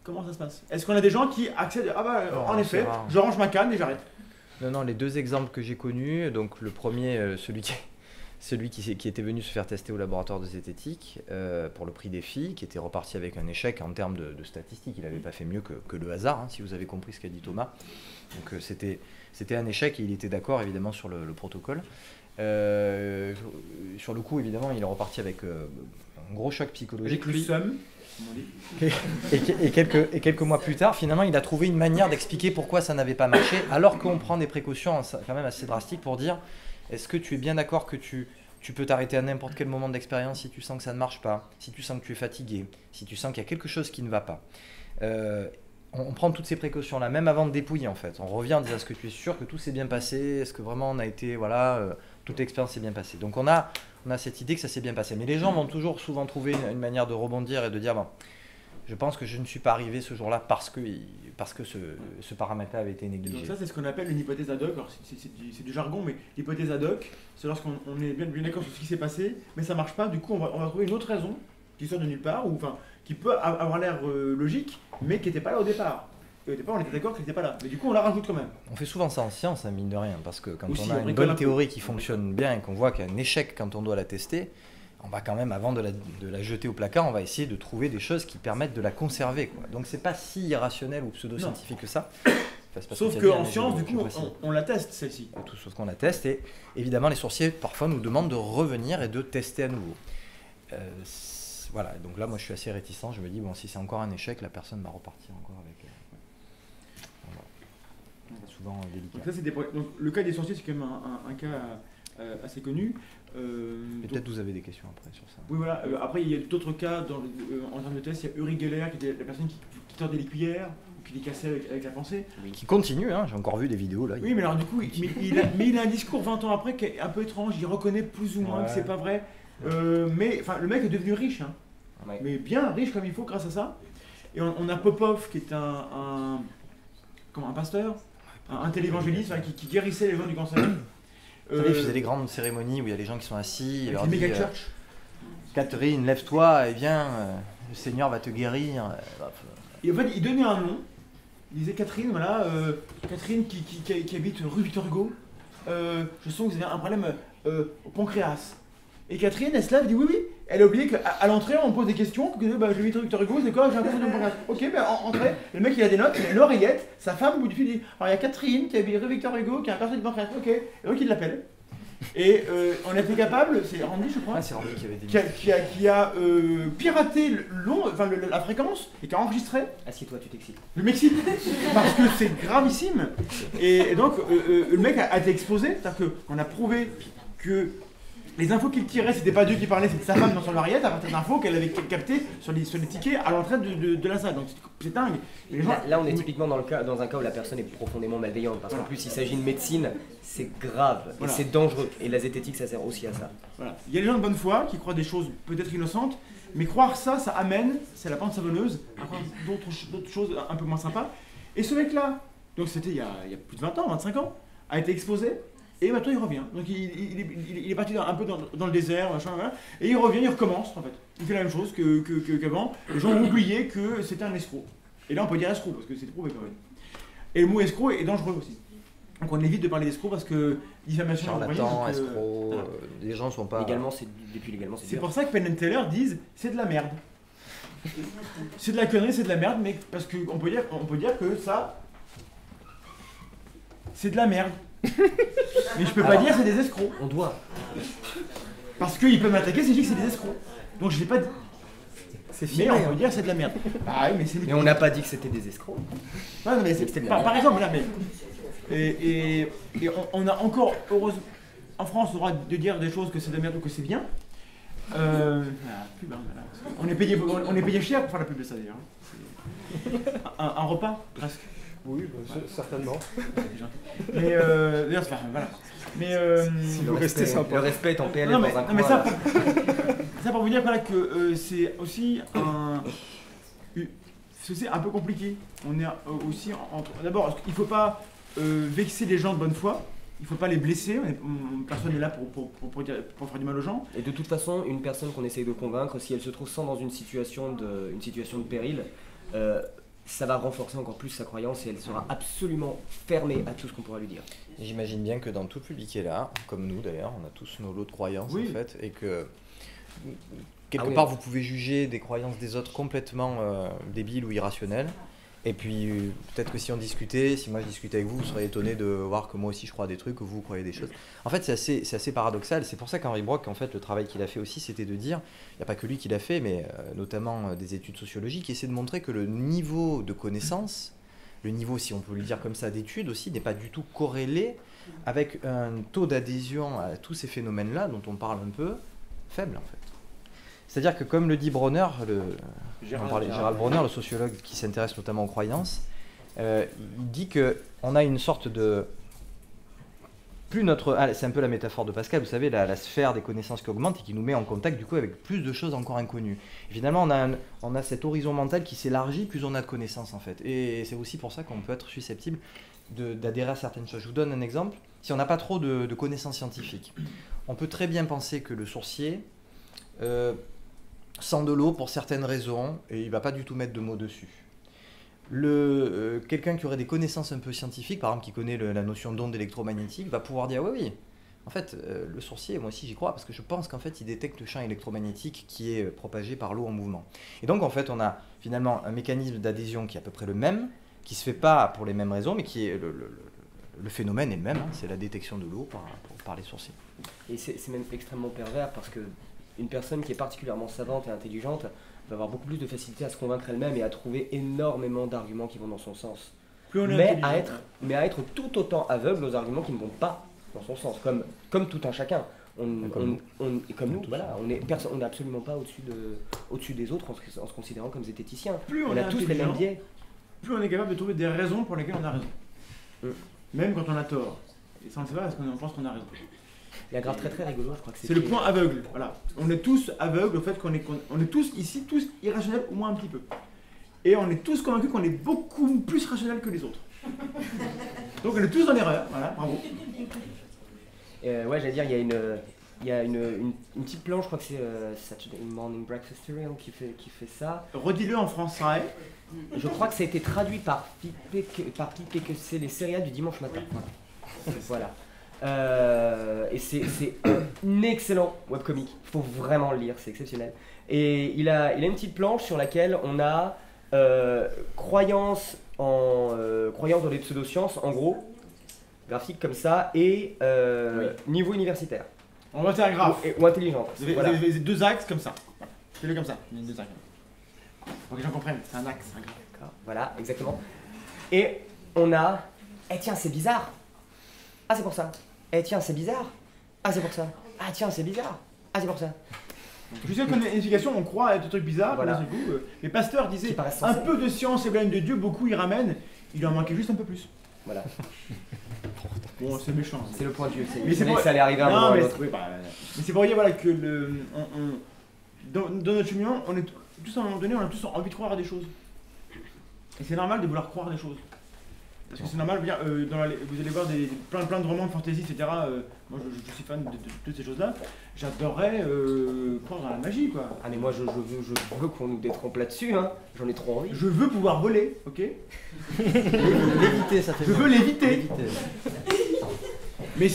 Comment ça se passe? Est-ce qu'on a des gens qui accèdent, en effet, je range ma canne et j'arrête? Non, les deux exemples que j'ai connus, donc le premier, celui qui était venu se faire tester au laboratoire de zététique pour le prix des filles, qui était reparti avec un échec en termes de statistiques, il n'avait pas fait mieux que le hasard, hein, si vous avez compris ce qu'a dit Thomas. Donc c'était un échec et il était d'accord évidemment sur le protocole. Sur le coup, évidemment, il est reparti avec un gros choc psychologique. Avec le seum. Et quelques mois plus tard, finalement, il a trouvé une manière d'expliquer pourquoi ça n'avait pas marché, alors qu'on prend des précautions quand même assez drastiques pour dire est-ce que tu es bien d'accord que tu peux t'arrêter à n'importe quel moment d'expérience si tu sens que ça ne marche pas, si tu sens que tu es fatigué, si tu sens qu'il y a quelque chose qui ne va pas. On prend toutes ces précautions-là, même avant de dépouiller en fait. On revient en disant est-ce que tu es sûr que tout s'est bien passé, est-ce que vraiment on a été, toute l'expérience s'est bien passée. Donc on a cette idée que ça s'est bien passé. Mais les gens vont toujours souvent trouver une manière de rebondir et de dire bon, je pense que je ne suis pas arrivé ce jour-là parce que ce paramètre-là avait été négligé. Donc ça, c'est ce qu'on appelle une hypothèse ad hoc. Alors c'est du jargon, mais l'hypothèse ad hoc, c'est lorsqu'on est bien d'accord sur ce qui s'est passé, mais ça marche pas. Du coup, on va trouver une autre raison qui sort de nulle part, ou qui peut avoir l'air logique, mais qui n'était pas là au départ. Et au départ, on était d'accord qu'elle n'était pas là. Mais du coup, on la rajoute quand même. On fait souvent ça en science, hein, mine de rien, parce que quand aussi, on a une bonne théorie qui fonctionne bien et qu'on voit qu'il y a un échec quand on doit la tester, on va quand même, avant de la jeter au placard, on va essayer de trouver des choses qui permettent de la conserver, quoi. Donc c'est pas si irrationnel ou pseudo-scientifique que ça. Enfin, sauf qu'en science, du coup, on la teste, celle-ci. Tout sauf qu'on la teste, et évidemment, les sorciers, parfois, nous demandent de revenir et de tester à nouveau. Voilà, donc là, moi, je suis assez réticent. Je me dis, bon, si c'est encore un échec, la personne va repartir encore avec... C'est souvent délicat. Donc, ça, donc, le cas des sorciers, c'est quand même un cas assez connu. Peut-être vous avez des questions après sur ça. Oui, voilà. Après, il y a d'autres cas en termes de tests. Il y a Uri Geller, qui était la personne qui tordait les cuillères, ou qui les cassait avec la pensée. Oui. Qui continue, hein, j'ai encore vu des vidéos là. Oui, mais alors du coup, il a un discours 20 ans après qui est un peu étrange. Il reconnaît plus ou moins que c'est pas vrai. Mais le mec est devenu riche, hein. Ouais. Mais bien riche comme il faut grâce à ça. Et on a Popov qui est un pasteur, un télévangéliste qui guérissait les gens du cancer. Vous savez, il faisait des grandes cérémonies où il y a les gens qui sont assis. Il leur dit church. Catherine, lève-toi et viens, le Seigneur va te guérir. Et en fait, il donnait un nom. Il disait Catherine, voilà, Catherine qui habite rue Victor Hugo. Je sens que vous avez un problème au pancréas. Et Catherine, elle se lève, elle dit oui. Elle a oublié qu'à l'entrée, on pose des questions. Je vais vite Victor Hugo, c'est quoi? J'ai un problème de pancréas. Ok, entrée. Le mec, il a des notes, il a une oreillette. Sa femme, au bout du fil, dit alors il y a Catherine qui habite rue Victor Hugo, qui a un cancer du pancréas. Ok. Et donc, il l'appelle. Et on a été capable, c'est Randy, je crois, c'est Randy qui avait qui a piraté la fréquence et qui a enregistré. Assieds-toi, tu t'excites. Le Mexique, parce que c'est gravissime. Et donc, le mec a été exposé, c'est-à-dire qu'on a prouvé que les infos qu'il tirait, c'était pas Dieu qui parlait, c'était sa femme dans son oreillette à partir d'infos qu'elle avait captées sur les tickets à l'entrée de la salle. Donc c'est dingue. Les gens... Là, on est typiquement dans un cas où la personne est profondément malveillante, parce qu'en plus, il s'agit de médecine, c'est grave, et c'est dangereux. Et la zététique, ça sert aussi à ça. Voilà. Il y a des gens de bonne foi qui croient des choses peut-être innocentes, mais croire ça amène, c'est la pente savonneuse, à croire d'autres choses un peu moins sympas. Et ce mec-là, donc c'était il y a plus de 20 ans, 25 ans, a été exposé. Et maintenant il revient. Donc il est parti un peu dans le désert, machin, voilà, et il revient, il recommence en fait. Il fait la même chose qu'avant. Les gens ont oublié que c'était un escroc. Et là on peut dire escroc parce que c'est prouvé quand même. Et le mot escroc est dangereux aussi. Donc on évite de parler d'escroc parce que diffamation, charlatan, escroc, les gens sont pas. Légalement, c'est pour ça que Penn and Teller disent c'est de la merde. C'est de la connerie, c'est de la merde, mais parce qu'on peut dire que ça, c'est de la merde. Mais je peux pas dire c'est des escrocs. On doit. Parce qu'ils peuvent m'attaquer si je dis que c'est des escrocs. Donc je l'ai pas dit. Mais on peut dire c'est de la merde. Ah oui, mais on n'a pas dit que c'était des escrocs. Non, mais par exemple, là, mais. Et on a encore, heureusement, en France, le droit de dire des choses que c'est de la merde ou que c'est bien. Pub, hein, voilà. On est payé cher pour faire la pub de ça d'ailleurs. Un repas, presque. Oui, certainement. Mais d'ailleurs, voilà. Mais si vous restez sympa. Le respect est en PLF non, dans un coin. mais ça pour vous dire voilà, que c'est aussi un peu compliqué. On est aussi d'abord, il ne faut pas vexer les gens de bonne foi. Il ne faut pas les blesser, personne n'est là pour faire du mal aux gens. Et de toute façon, une personne qu'on essaye de convaincre, si elle se trouve dans une situation de péril, ça va renforcer encore plus sa croyance et elle sera absolument fermée à tout ce qu'on pourra lui dire. J'imagine bien que dans tout public est là, comme nous d'ailleurs, on a tous nos lots de croyances en fait, et que quelque part vous pouvez juger des croyances des autres complètement débiles ou irrationnelles. Et puis peut-être que si on discutait, si moi je discutais avec vous, vous seriez étonné de voir que moi aussi je crois à des trucs, que vous croyez des choses. En fait c'est assez paradoxal, c'est pour ça qu'Henri Brock, en fait, le travail qu'il a fait aussi, c'était de dire, il n'y a pas que lui qui l'a fait, mais notamment des études sociologiques, essaient de montrer que le niveau de connaissance, le niveau, si on peut le dire comme ça, d'études aussi, n'est pas du tout corrélé avec un taux d'adhésion à tous ces phénomènes-là, dont on parle un peu, faible en fait. C'est-à-dire que comme le dit Bronner, Gérald Bronner, le sociologue qui s'intéresse notamment aux croyances, il dit qu'on a une sorte de... c'est un peu la métaphore de Pascal, vous savez, la sphère des connaissances qui augmente et qui nous met en contact du coup avec plus de choses encore inconnues. Et finalement, on a cet horizon mental qui s'élargit, plus on a de connaissances en fait. Et c'est aussi pour ça qu'on peut être susceptible d'adhérer à certaines choses. Je vous donne un exemple. Si on n'a pas trop de connaissances scientifiques, on peut très bien penser que le sourcier... sent de l'eau pour certaines raisons et il ne va pas du tout mettre de mots dessus. Quelqu'un qui aurait des connaissances un peu scientifiques, par exemple qui connaît la notion d'onde électromagnétique, va pouvoir dire oui, en fait le sourcier, moi aussi j'y crois parce que je pense qu'en fait il détecte le champ électromagnétique qui est propagé par l'eau en mouvement. Et donc en fait on a finalement un mécanisme d'adhésion qui est à peu près le même, qui ne se fait pas pour les mêmes raisons, mais qui est le phénomène est le même, hein, c'est la détection de l'eau par les sourciers. Et c'est même extrêmement pervers parce que une personne qui est particulièrement savante et intelligente va avoir beaucoup plus de facilité à se convaincre elle-même et à trouver énormément d'arguments qui vont dans son sens. Mais à être tout autant aveugle aux arguments qui ne vont pas dans son sens, comme tout un chacun. Comme nous, voilà, on n'est absolument pas au-dessus des autres en se considérant comme zététiciens. On a tous les mêmes biais. Plus on est capable de trouver des raisons pour lesquelles on a raison. Même quand on a tort. Et ça on ne sait pas parce qu'on pense qu'on a raison. Il y a un graphe très très rigolo, je crois que c'est le point aveugle, voilà. On est tous aveugles au fait qu'on est tous ici, tous irrationnels, au moins un petit peu. Et on est tous convaincus qu'on est beaucoup plus rationnels que les autres. Donc on est tous en erreur, voilà, bravo. Ouais, j'allais dire, il y a une petite planche, je crois que c'est Saturday Morning Breakfast Cereal qui fait ça. Redis-le en français. Je crois que ça a été traduit par Pipe, que c'est les céréales du dimanche matin. Voilà. Et c'est un excellent webcomic, il faut vraiment le lire, c'est exceptionnel. Et il a une petite planche sur laquelle on a croyance dans les pseudosciences, en gros, graphique comme ça, et niveau universitaire. On va faire un graphe. Ou intelligent. Vous avez deux axes comme ça. Fais-le comme ça, deux axes. Pour que les gens comprennent, c'est un axe, un graphe. Voilà, exactement. Et on a... tiens, c'est bizarre. Ah, c'est pour ça. Tiens, c'est bizarre. Ah, c'est pour ça. Ah tiens, c'est bizarre. Ah, c'est pour ça. Je sais qu'on a une explication, on croit à des trucs bizarres, Voilà. d'un seul coup, mais Pasteur disait Qui paraissent un sensés. peu de science et blâme de Dieu, beaucoup y ramènent, il en manquait juste un peu plus. Voilà. Bon, c'est méchant. C'est le point de vue. Mais c'est pour- que ça allait arriver à un Non, moment ou à mais l'autre. c'est mais c'est pour dire voilà, que dans notre cheminement, on est tous à un moment donné, on a tous envie de croire à des choses. Et c'est normal de vouloir croire à des choses. Parce que c'est normal, vous allez voir plein de romans de fantasy, etc. Moi je suis fan de toutes ces choses-là. J'adorerais croire à la magie, quoi. Ah mais moi je veux qu'on nous détrompe là-dessus, hein. J'en ai trop envie. Je veux pouvoir voler, ok? L'éviter, ça fait Je mal. veux l'éviter. L'éviter. Mais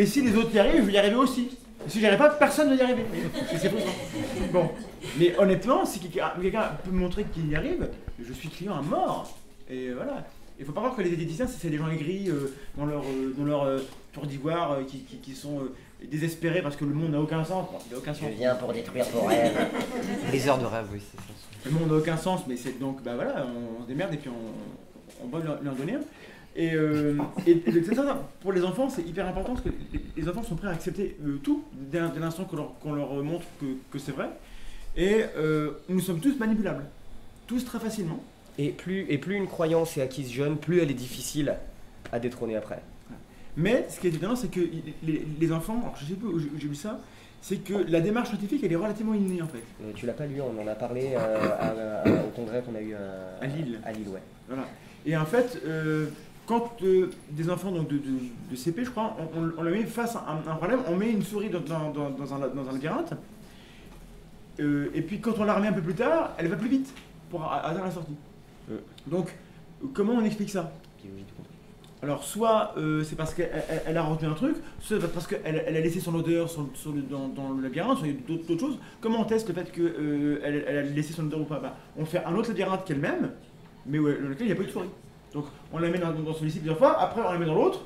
si les autres y arrivent, je vais y arriver aussi. Et si j'y arrive pas, personne ne va y arriver. C'est frustrant. Bon, mais honnêtement, si quelqu'un peut me montrer qu'il y arrive, je suis client à mort. Et voilà. Il faut pas croire que les esthéticiens, c'est des gens aigris dans leur tour d'ivoire qui sont désespérés parce que le monde n'a aucun sens. Bon, il n'a aucun sens. Je viens pour détruire vos rêves. Briseur de rêve, oui, c'est ça. Le monde n'a aucun sens, mais c'est donc, bah voilà, on se démerde et puis on va lui en donner un. Et c'est ça, pour les enfants, c'est hyper important parce que les enfants sont prêts à accepter tout dès l'instant qu'on leur montre que c'est vrai. Et nous sommes tous manipulables, tous très facilement. Et plus une croyance est acquise jeune, plus elle est difficile à détrôner après. Mais ce qui est étonnant, c'est que les enfants, alors je sais plus où j'ai vu ça, c'est que la démarche scientifique, elle est relativement innée en fait. Tu l'as pas lu, on en a parlé au congrès qu'on a eu À Lille. À Lille, ouais. Voilà. Et en fait, quand des enfants donc de CP, je crois, on leur met face à un problème, on met une souris dans un labyrinthe, et puis quand on la remet un peu plus tard, elle va plus vite pour atteindre la sortie. Donc, comment on explique ça? Alors, soit c'est parce qu'elle a retenu un truc, soit parce qu'elle a laissé son odeur dans le labyrinthe, soit il y a d'autres choses. Comment on teste le fait qu'elle a laissé son odeur ou pas? On fait un autre labyrinthe qu'elle-même, mais dans lequel il n'y a pas eu de souris. Donc, on la met dans celui-ci plusieurs fois, après on la met dans l'autre,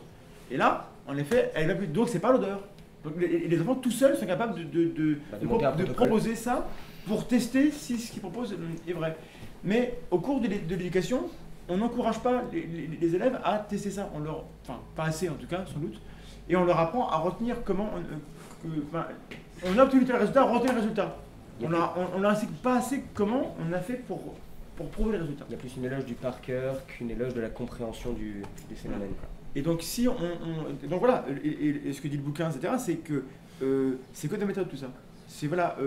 et là, en effet, elle va plus. Donc, c'est pas l'odeur. Donc, les enfants tout seuls sont capables de proposer ça pour tester si ce qu'ils proposent est vrai. Mais au cours de l'éducation, on n'encourage pas les élèves à tester ça. Enfin, pas assez en tout cas, sans doute. Et on leur apprend à retenir comment. On a obtenu tel résultat, retenir le résultat. On n'a pas assez comment on a fait pour prouver le résultat. Il y a plus une éloge du par cœur qu'une éloge de la compréhension du phénomène. Et donc, si donc voilà, et ce que dit le bouquin, etc., c'est que c'est que des méthodes tout ça. C'est voilà,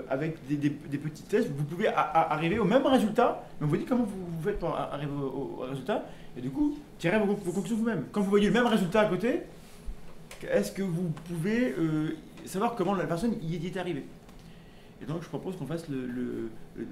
avec des petits tests, vous pouvez arriver au même résultat, mais on vous dit comment vous faites pour arriver au résultat, et du coup, tirez vos conclusions vous-même. Quand vous voyez le même résultat à côté, est-ce que vous pouvez savoir comment la personne y est arrivée? Et donc, je propose qu'on fasse le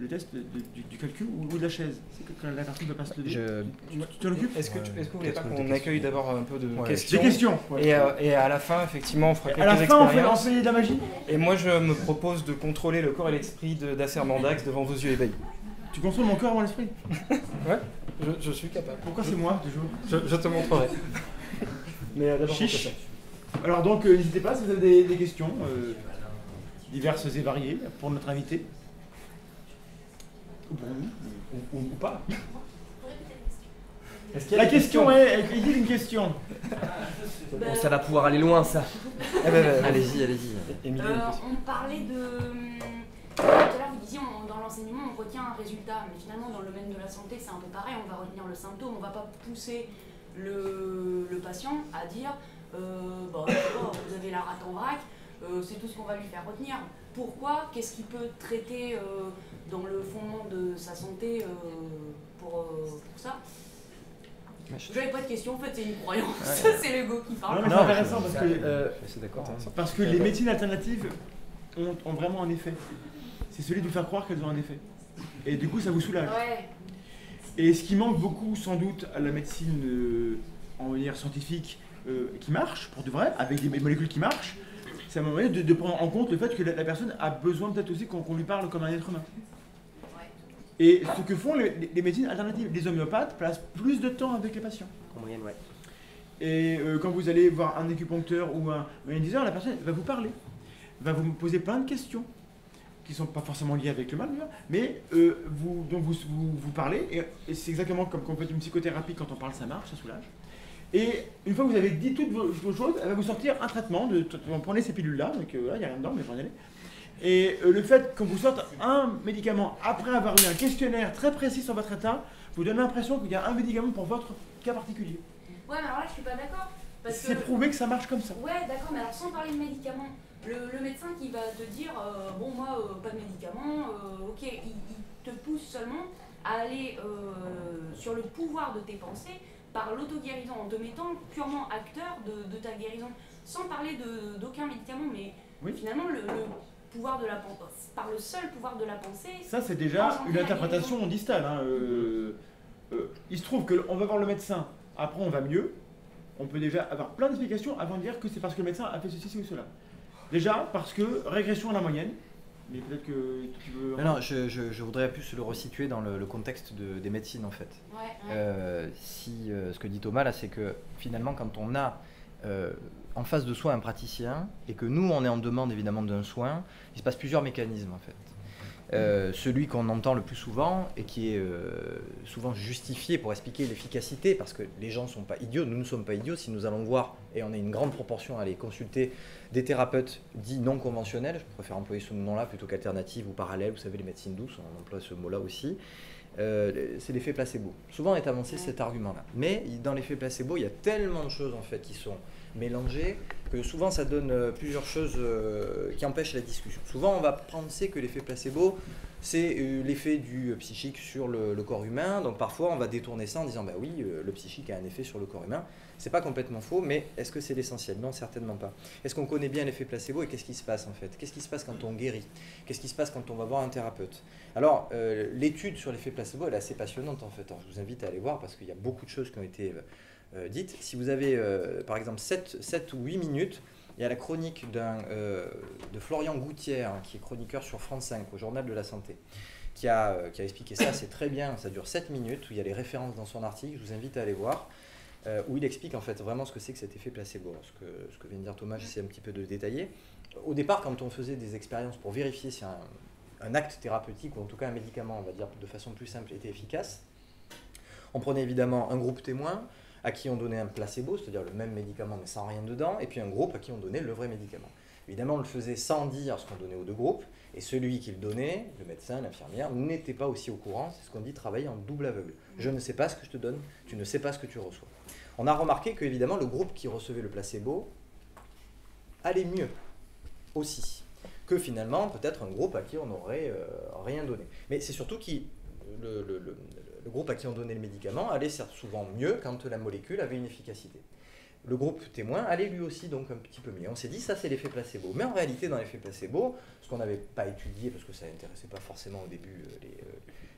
test du calcul ou de la chaise. C'est que quand la personne va passer le dé. Tu t'en occupes? Est-ce que vous voulez pas qu'on accueille d'abord un peu de questions? Des questions. Et à la fin, effectivement, on fera quelques À la fin, on fait expériences. de la magie. Et moi, je me propose de contrôler le corps et l'esprit d'Acer Mandax devant vos yeux éveillés. Tu contrôles mon corps et mon esprit? Ouais, je suis capable. Pourquoi c'est moi, toujours? Je te montrerai. Mais d'abord, Chiche. Alors donc, n'hésitez pas si vous avez des questions diverses et variées pour notre invité. Ou pour nous, ou pas. La question est, il dit une question. Bon, ça va pouvoir aller loin, ça. Allez-y. Émilie, On parlait de... Tout à l'heure, vous disiez, dans l'enseignement, on retient un résultat, mais finalement, dans le domaine de la santé, c'est un peu pareil, on va retenir le symptôme, on ne va pas pousser le patient à dire bon, vous avez la rate en vrac, c'est tout ce qu'on va lui faire retenir. Pourquoi? Qu'est-ce qu'il peut traiter dans le fondement de sa santé pour ça? Je n'avais pas de question, en fait, c'est une croyance, c'est l'ego qui parle. Non, mais c'est intéressant parce que les médecines alternatives ont vraiment un effet. C'est celui de vous faire croire qu'elles ont un effet. Et du coup, ça vous soulage. Ouais. Et ce qui manque beaucoup, sans doute, à la médecine on va dire scientifique qui marche, pour de vrai, avec des molécules qui marchent, c'est à un moment donné de prendre en compte le fait que la personne a besoin peut-être aussi qu'on lui parle comme un être humain. Et ce que font les médecines alternatives, les homéopathes passent plus de temps avec les patients. En moyenne, ouais. Et quand vous allez voir un acupuncteur ou un magnétiseur, la personne va vous parler, va vous poser plein de questions qui ne sont pas forcément liées avec le mal, mais vous parlez, et c'est exactement comme quand on fait une psychothérapie, quand on parle ça marche, ça soulage. Et une fois que vous avez dit toutes vos choses, elle va vous sortir un traitement. Vous prenez ces pilules-là, donc voilà, il n'y a rien dedans, mais prenez-les. Et le fait qu'on vous sorte un médicament après avoir eu un questionnaire très précis sur votre état, vous donne l'impression qu'il y a un médicament pour votre cas particulier. Ouais, mais alors là, je suis pas d'accord. C'est prouvé que ça marche comme ça. Ouais, d'accord, mais alors sans parler de médicaments, le médecin qui va te dire bon, moi, pas de médicaments, ok, il te pousse seulement à aller sur le pouvoir de tes pensées par l'auto-guérison, en te mettant purement acteur de ta guérison, sans parler d'aucun médicament, mais oui. Finalement, le pouvoir de la pensée, par le seul pouvoir de la pensée. Ça, c'est déjà une interprétation distale. Hein. Il se trouve qu'on va voir le médecin, après on va mieux. On peut déjà avoir plein d'explications avant de dire que c'est parce que le médecin a fait ceci ou cela. Déjà, parce que régression à la moyenne. Mais peut-être que tu veux... Non, je voudrais plus le resituer dans le contexte des médecines en fait. Ouais. Ce que dit Thomas là, c'est que finalement quand on a en face de soi un praticien et que nous on est en demande évidemment d'un soin, il se passe plusieurs mécanismes en fait. Celui qu'on entend le plus souvent et qui est souvent justifié pour expliquer l'efficacité, parce que les gens ne sont pas idiots, nous ne sommes pas idiots, si nous allons voir, et on a une grande proportion à aller consulter des thérapeutes dits non conventionnels, je préfère employer ce nom-là plutôt qu'alternative ou parallèle, vous savez les médecines douces, on emploie ce mot-là aussi, c'est l'effet placebo. Souvent est avancé cet argument-là, mais dans l'effet placebo, il y a tellement de choses en fait qui sont mélangées que souvent ça donne plusieurs choses qui empêchent la discussion. Souvent on va penser que l'effet placebo c'est l'effet du psychique sur le corps humain, donc parfois on va détourner ça en disant bah oui, le psychique a un effet sur le corps humain. C'est pas complètement faux, mais est-ce que c'est l'essentiel? Non, certainement pas. Est-ce qu'on connaît bien l'effet placebo et qu'est-ce qui se passe en fait? Qu'est-ce qui se passe quand on guérit? Qu'est-ce qui se passe quand on va voir un thérapeute? Alors, l'étude sur l'effet placebo, elle est assez passionnante en fait. Alors, je vous invite à aller voir parce qu'il y a beaucoup de choses qui ont été dites. Si vous avez par exemple 7 ou 8 minutes, il y a la chronique de Florian Gouttière, qui est chroniqueur sur France 5 au Journal de la Santé, qui a expliqué ça, c'est très bien, ça dure 7 minutes, où il y a les références dans son article, je vous invite à aller voir, où il explique en fait vraiment ce que c'est que cet effet placebo. Alors, ce que vient de dire Thomas, j'essaie un petit peu de le détailler. Au départ, quand on faisait des expériences pour vérifier si un acte thérapeutique, ou en tout cas un médicament, on va dire de façon plus simple, était efficace, on prenait évidemment un groupe témoin, à qui on donnait un placebo, c'est-à-dire le même médicament mais sans rien dedans, et puis un groupe à qui on donnait le vrai médicament. Évidemment, on le faisait sans dire ce qu'on donnait aux deux groupes, et celui qui le donnait, le médecin, l'infirmière, n'était pas aussi au courant, c'est ce qu'on dit travailler en double aveugle. Je ne sais pas ce que je te donne, tu ne sais pas ce que tu reçois. On a remarqué que, évidemment, le groupe qui recevait le placebo allait mieux aussi, que finalement, peut-être un groupe à qui on n'aurait rien donné. Mais c'est surtout que le groupe à qui on donnait le médicament allait certes souvent mieux quand la molécule avait une efficacité. Le groupe témoin allait lui aussi donc un petit peu mieux. On s'est dit ça c'est l'effet placebo. Mais en réalité dans l'effet placebo, ce qu'on n'avait pas étudié parce que ça n'intéressait pas forcément au début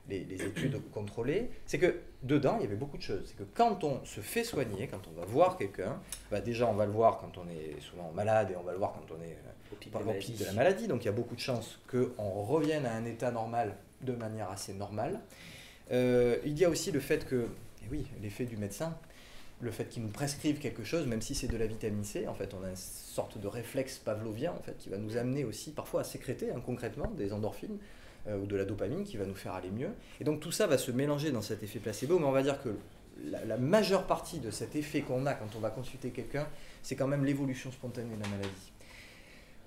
les études contrôlées, c'est que dedans il y avait beaucoup de choses. C'est que quand on se fait soigner, quand on va voir quelqu'un, bah déjà on va le voir quand on est souvent malade et on va le voir quand on est au pic de la maladie. Donc il y a beaucoup de chances qu'on revienne à un état normal de manière assez normale. Il y a aussi le fait que, et oui, l'effet du médecin, le fait qu'il nous prescrive quelque chose, même si c'est de la vitamine C, en fait, on a une sorte de réflexe pavlovien en fait, qui va nous amener aussi parfois à sécréter concrètement des endorphines ou de la dopamine qui va nous faire aller mieux. Et donc tout ça va se mélanger dans cet effet placebo, mais on va dire que la majeure partie de cet effet qu'on a quand on va consulter quelqu'un, c'est quand même l'évolution spontanée de la maladie.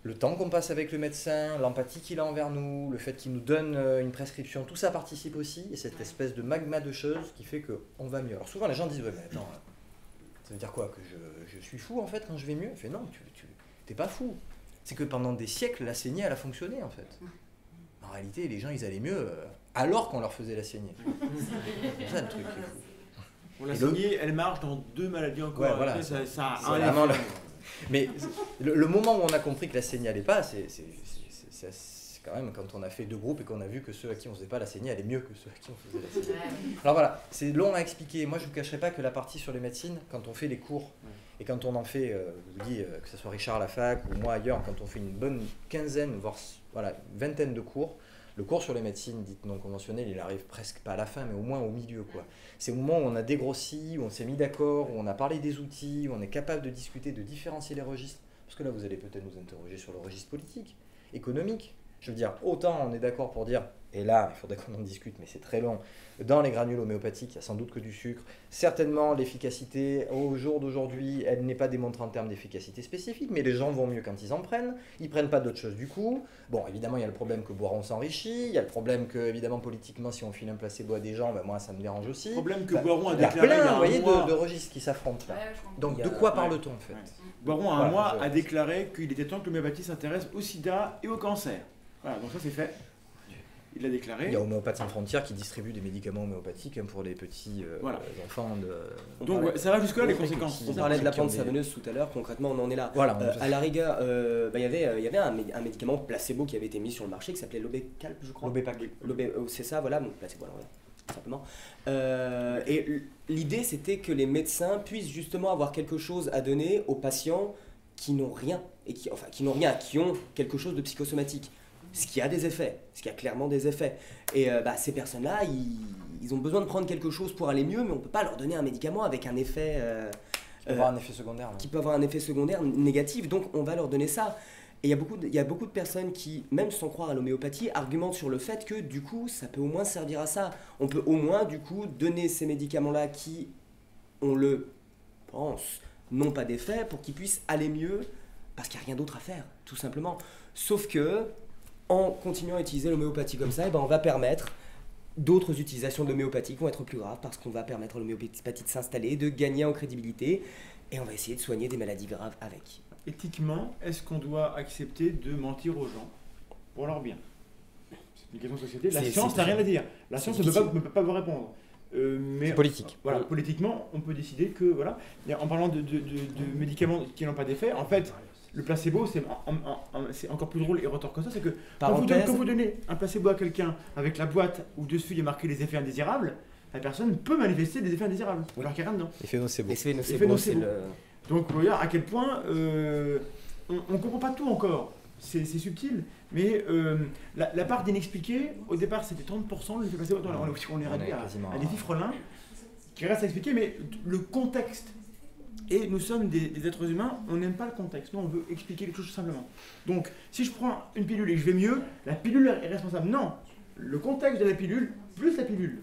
Le temps qu'on passe avec le médecin, l'empathie qu'il a envers nous, le fait qu'il nous donne une prescription, tout ça participe aussi, et cette espèce de magma de choses qui fait qu'on va mieux. Alors souvent les gens disent « ouais mais attends, ça veut dire quoi, que je suis fou en fait quand je vais mieux ?» Je fais « non, tu t'es pas fou. C'est que pendant des siècles, la saignée elle a fonctionné en fait. En réalité, les gens ils allaient mieux alors qu'on leur faisait la saignée. C'est ça le truc qui est fou. La saignée, elle marche dans 2 maladies encore. Ouais, voilà, ça c'est vraiment Mais le moment où on a compris que la saignée n'allait pas, c'est quand même quand on a fait 2 groupes et qu'on a vu que ceux à qui on ne faisait pas la saignée allaient mieux que ceux à qui on faisait la saignée. Alors voilà, c'est long à expliquer. Moi, je ne vous cacherai pas que la partie sur les médecines, quand on fait les cours, et quand on en fait, je vous dis, que ce soit Richard à la fac ou moi ailleurs, quand on fait une bonne quinzaine, voire voilà, une vingtaine de cours, le cours sur les médecines dites non conventionnelles, il arrive presque pas à la fin, mais au moins au milieu, quoi. C'est au moment où on a dégrossi, où on s'est mis d'accord, où on a parlé des outils, où on est capable de discuter, de différencier les registres. Parce que là, vous allez peut-être nous interroger sur le registre politique, économique. Je veux dire, autant on est d'accord pour dire et là, il faudrait qu'on en discute, mais c'est très long, dans les granules homéopathiques, il n'y a sans doute que du sucre. Certainement, l'efficacité, au jour d'aujourd'hui, elle n'est pas démontrée en termes d'efficacité spécifique, mais les gens vont mieux quand ils en prennent. Ils ne prennent pas d'autres choses du coup. Bon, évidemment, il y a le problème que Boiron s'enrichit. Il y a le problème que, évidemment, politiquement, si on file un placebo à des gens, ben moi, ça me dérange aussi. Le problème que Boiron a Il y a déclaré plein, il y a vous voyez, un mois... de registres qui s'affrontent là. Ouais, je comprends. Donc, Il y a- de quoi ouais. parle-t-on, en fait? Boiron, un Voilà, mois, je- a déclaré qu'il était temps que l'homéopathie s'intéresse au sida et au cancer. Voilà, donc ça c'est fait. Il l'a déclaré. Il y a Homéopathes sans frontières qui distribue des médicaments homéopathiques pour les petits Voilà. enfants de... Donc ouais, ça va jusque-là les on fait conséquences. comme On si- parlait de la qui ont plante des- savonneuse tout à l'heure, concrètement on en est là. Voilà. À la rigueur, il y avait un médicament placebo qui avait été mis sur le marché qui s'appelait l'Obécalp, je crois. L'Obépac. C'est ça, voilà, donc placebo, alors, ouais, simplement. L'idée c'était que les médecins puissent justement avoir quelque chose à donner aux patients qui n'ont rien, et qui ont quelque chose de psychosomatique. Ce qui a des effets, ce qui a clairement des effets. Et ces personnes-là, ils ont besoin de prendre quelque chose pour aller mieux, mais on ne peut pas leur donner un médicament avec un effet... Qui peut avoir un effet secondaire. qui peut avoir un effet secondaire négatif, donc on va leur donner ça. Et il y a beaucoup de personnes qui, même sans croire à l'homéopathie, argumentent sur le fait que du coup, ça peut au moins servir à ça. On peut au moins du coup donner ces médicaments-là qui, on le pense, n'ont pas d'effet pour qu'ils puissent aller mieux, parce qu'il n'y a rien d'autre à faire, tout simplement. Sauf que, en continuant à utiliser l'homéopathie comme ça, on va permettre d'autres utilisations de l'homéopathie qui vont être plus graves parce qu'on va permettre à l'homéopathie de s'installer, de gagner en crédibilité et on va essayer de soigner des maladies graves avec. Éthiquement, est-ce qu'on doit accepter de mentir aux gens pour leur bien? C'est une question de société. La science n'a rien à dire. La science ne peut pas vous répondre. Mais C'est politique. Voilà, politiquement, on peut décider que, voilà, en parlant de médicaments qui n'ont pas d'effet, en fait, le placebo, c'est encore plus drôle et retort que ça, c'est que quand vous donnez un placebo à quelqu'un avec la boîte où dessus il y a marqué les effets indésirables, la personne peut manifester des effets indésirables, alors qu'il n'y a rien dedans. Effet nocebo. Effet nocebo, c'est le... Donc vous voyez à quel point on ne comprend pas tout encore, c'est subtil, mais la part d'inexpliqué, au départ c'était 30%, l'effet placebo, on est réduit à des chiffres là qui restent à expliquer, mais le contexte. Et nous sommes des êtres humains, on n'aime pas le contexte, nous on veut expliquer les choses simplement. Donc si je prends une pilule et que je vais mieux, la pilule est responsable. Non, le contexte de la pilule plus la pilule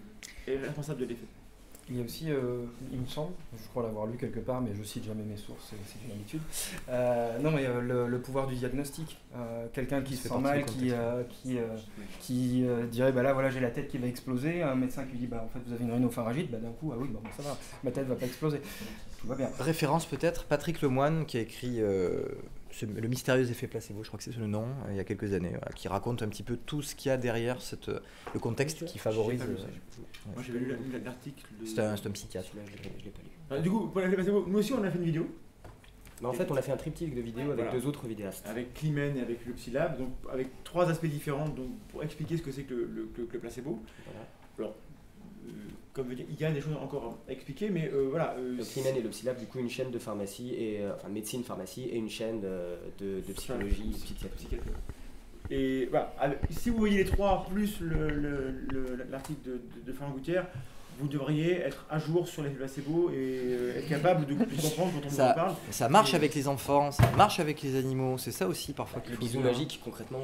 est responsable de l'effet. Il y a aussi, il me semble, je crois l'avoir lu quelque part, mais je cite jamais mes sources, c'est une habitude. Non, mais le pouvoir du diagnostic. Quelqu'un qui se sent mal, qui dirait, bah là, voilà, j'ai la tête qui va exploser. Un médecin qui lui dit, bah en fait, vous avez une rhinopharyngite, bah d'un coup, ah oui, bah, ça va, ma tête va pas exploser. Tout va bien. Référence peut-être, Patrick Lemoine qui a écrit Le mystérieux effet placebo, je crois que c'est le nom, il y a quelques années, voilà, qui raconte un petit peu tout ce qu'il y a derrière le contexte qui favorise. Moi j'avais lu l'article. C'est un psychiatre. Je l'ai pas lu. Du coup, pour l'effet placebo, nous aussi on a fait une vidéo. Mais en fait, on a fait un triptyque de vidéos avec deux autres vidéastes. Avec Climène et avec le Psylab, donc avec 3 aspects différents donc, pour expliquer ce que c'est que le placebo. Voilà. Alors, comme je dis, il y a des choses encore à expliquer, mais voilà. Le Climène et le Psylab, du coup, une chaîne de pharmacie, enfin médecine, pharmacie, et une chaîne de psychologie, psychiatrie. Et voilà, si vous voyez les 3 plus l'article de Florent Gouttière, vous devriez être à jour sur les placebos et être capable de comprendre quand on vous en parle. Ça marche avec les enfants, ça marche avec les animaux, c'est ça aussi parfois qu'il Le faut bisou dire. magique, concrètement,